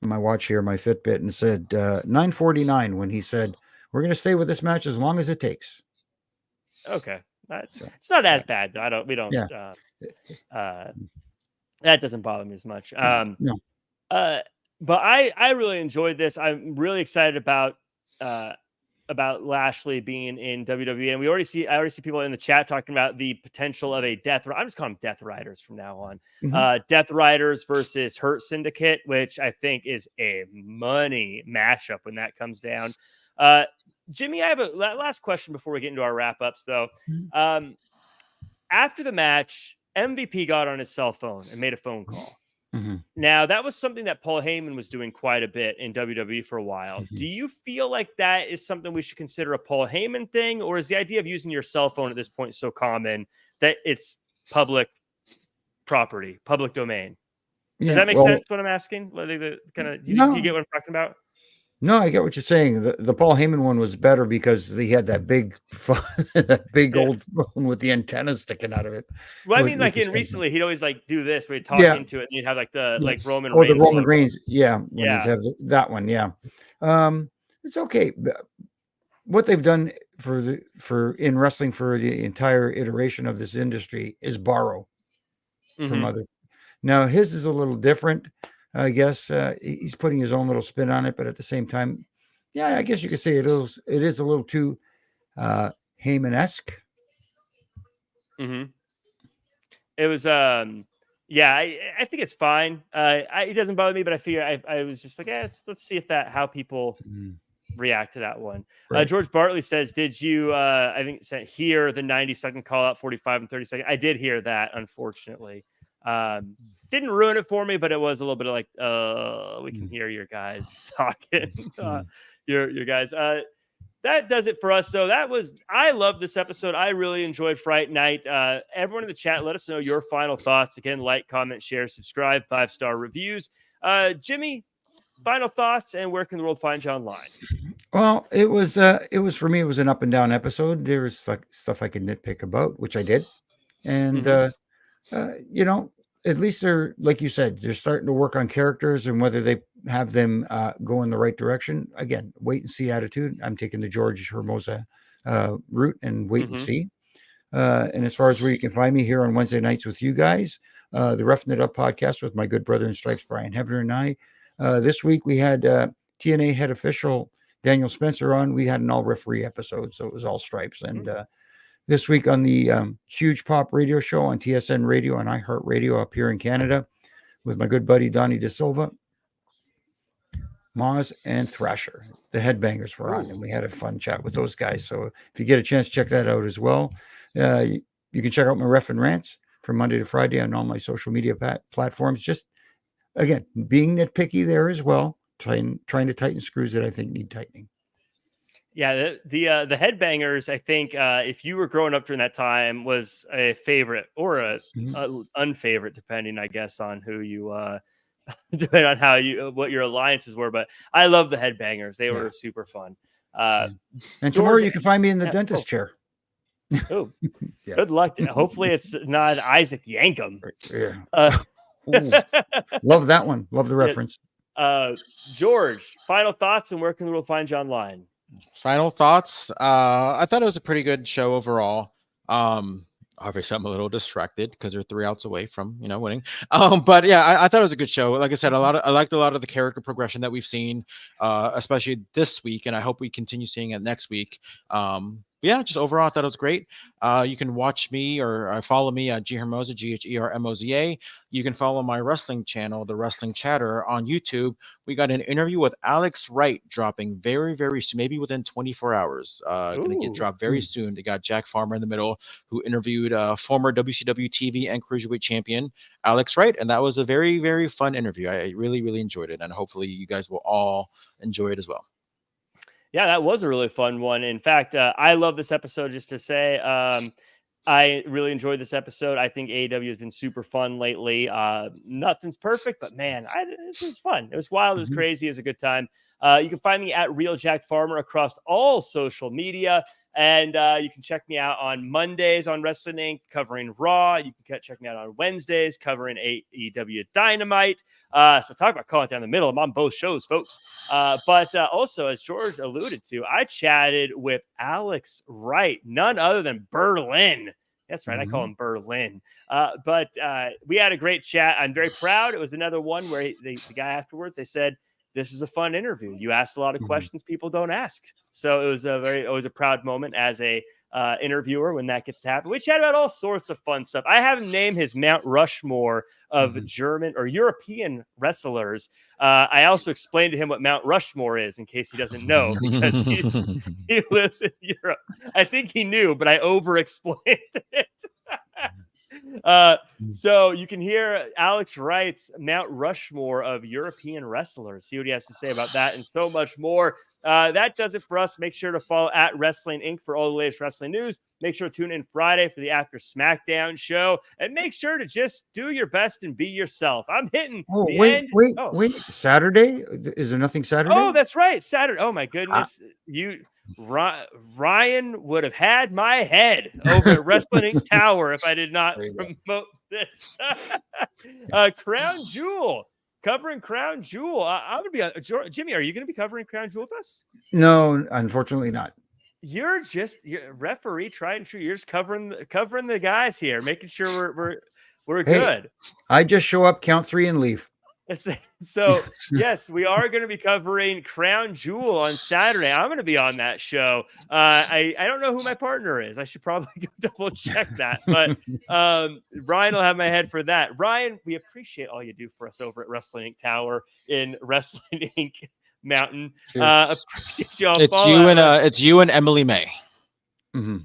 watch here, my Fitbit, and said 9:49 when he said we're going to stay with this match as long as it takes. Okay, it's not as bad though. We don't. Yeah. That doesn't bother me as much. No. But I really enjoyed this. I'm really excited about Lashley being in WWE, and I already see people in the chat talking about the potential of a death. I'm just calling them Death Riders from now on. Mhm. Death Riders versus Hurt Syndicate, which I think is a money matchup when that comes down. Jimmy, I have a last question before we get into our wrap ups, though. After the match, MVP got on his cell phone and made a phone call. Mm-hmm. Now, that was something that Paul Heyman was doing quite a bit in WWE for a while. Mm-hmm. Do you feel like that is something we should consider a Paul Heyman thing, or is the idea of using your cell phone at this point so common that it's public property, public domain? Does that make sense? What I'm asking? Do you get what I'm talking about? No, I get what you're saying. The Paul Heyman one was better because he had that big old phone with the antenna sticking out of it. Well, I mean, like recently, he'd always like do this where he'd talk into it, and you'd have like the like Roman Reigns. The Roman Reigns, yeah. Yeah. Have that one, yeah. It's okay. What they've done in wrestling for the entire iteration of this industry is borrow from other. Now his is a little different. I guess he's putting his own little spin on it, but at the same time, yeah, I guess you could say it is a little too Heyman-esque. Mm-hmm. It was, I think it's fine. It doesn't bother me, but I figure I was just like, let's see how people react to that one. Right. George Bartley says, did you, hear the 90-second call out, 45 and 30 seconds? I did hear that, unfortunately. Didn't ruin it for me, but it was a little bit of like, we can hear your guys talking. Your guys. That does it for us. So I love this episode. I really enjoyed Fright Night. Everyone in the chat, let us know your final thoughts. Again, like, comment, share, subscribe, 5-star reviews. Jimmy, final thoughts, and where can the world find you online? Well, it was for me, it was an up and down episode. There was like stuff I could nitpick about, which I did. And, at least they're, like you said, they're starting to work on characters and whether they have them go in the right direction. Again, wait and see attitude. I'm taking the George Hermoza route and wait and see. And as far as where you can find me here on Wednesday nights with you guys, the Roughing It Up podcast with my good brother in stripes, Brian Hebner, and I. This week we had TNA head official Daniel Spencer on. We had an all referee episode, so it was all stripes. And this week on the Huge Pop radio show on TSN Radio and iHeartRadio up here in Canada with my good buddy Donnie De Silva, Moz, and Thrasher. The Headbangers were on, and we had a fun chat with those guys. So if you get a chance, check that out as well. You can check out my Ref and Rants from Monday to Friday on all my social media platforms. Just, again, being nitpicky there as well, trying to tighten screws that I think need tightening. Yeah, the Headbangers, I think, if you were growing up during that time, was a favorite or a unfavorite, depending, I guess, on who you, depending on what your alliances were. But I love the Headbangers; they were super fun. And tomorrow you can find me in the dentist chair. Oh, good luck. Hopefully, it's not Isaac Yankem. Yeah, love that one. Love the reference. George, final thoughts, and where can the world find you online? Final thoughts. I thought it was a pretty good show overall. Obviously I'm a little distracted because they're 3 outs away from, winning. But yeah, I thought it was a good show. Like I said, I liked a lot of the character progression that we've seen, especially this week, and I hope we continue seeing it next week. Yeah, just overall, I thought it was great. You can watch me or follow me at G Hermoza, GHERMOZA. You can follow my wrestling channel, The Wrestling Chatter, on YouTube. We got an interview with Alex Wright dropping very, very soon, maybe within 24 hours. Going to get dropped very soon. They got Jack Farmer in the middle, who interviewed former WCW TV and Cruiserweight champion Alex Wright, and that was a very, very fun interview. I really, really enjoyed it, and hopefully you guys will all enjoy it as well. Yeah, that was a really fun one. In fact, I love this episode, just to say. I really enjoyed this episode. I think AEW has been super fun lately. Nothing's perfect, but man, this was fun. It was wild. It was crazy. It was a good time. You can find me at Real Jack Farmer across all social media. And you can check me out on Mondays on Wrestling Inc. covering Raw. You can check me out on Wednesdays covering AEW Dynamite. So talk about calling it down the middle. I'm on both shows, folks. But also, as George alluded to, I chatted with Alex Wright, none other than Berlin. That's right. I call him Berlin. But we had a great chat. I'm very proud. It was another one where the guy afterwards, they said, this is a fun interview. You asked a lot of questions people don't ask. So it was always a proud moment as a interviewer when that gets to happen. We chat about all sorts of fun stuff. I have him name his Mount Rushmore of German or European wrestlers. I also explained to him what Mount Rushmore is in case he doesn't know, because he lives in Europe. I think he knew, but I over-explained it. So you can hear Alex Wright's Mount Rushmore of European wrestlers. See what he has to say about that and so much more. That does it for us. Make sure to follow at Wrestling Inc. for all the latest wrestling news. Make sure to tune in Friday for the After SmackDown show. And make sure to just do your best and be yourself. I'm hitting Wait. Saturday? Is there nothing Saturday? Oh, that's right. Saturday. Oh, my goodness. Ryan would have had my head over at Wrestling Inc. Tower if I did not promote this. Crown Jewel. Covering Crown Jewel. I'm going to be on. Jimmy, are you going to be covering Crown Jewel with us? No, unfortunately not. You're referee, tried and true. You're just covering the guys here, making sure we're good. I just show up, count 3, and leave. So yes, we are going to be covering Crown Jewel on Saturday. I'm going to be on that show. I don't know who my partner is. I should probably go double check that. But Ryan will have my head for that. Ryan, we appreciate all you do for us over at Wrestling Inc. Tower in Wrestling Inc. Mountain. Appreciate y'all. It's you and Emily May.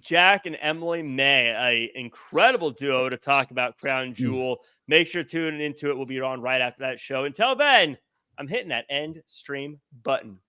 Jack and Emily May, an incredible duo to talk about Crown Jewel. Make sure to tune into it. We'll be on right after that show. Until then, I'm hitting that end stream button.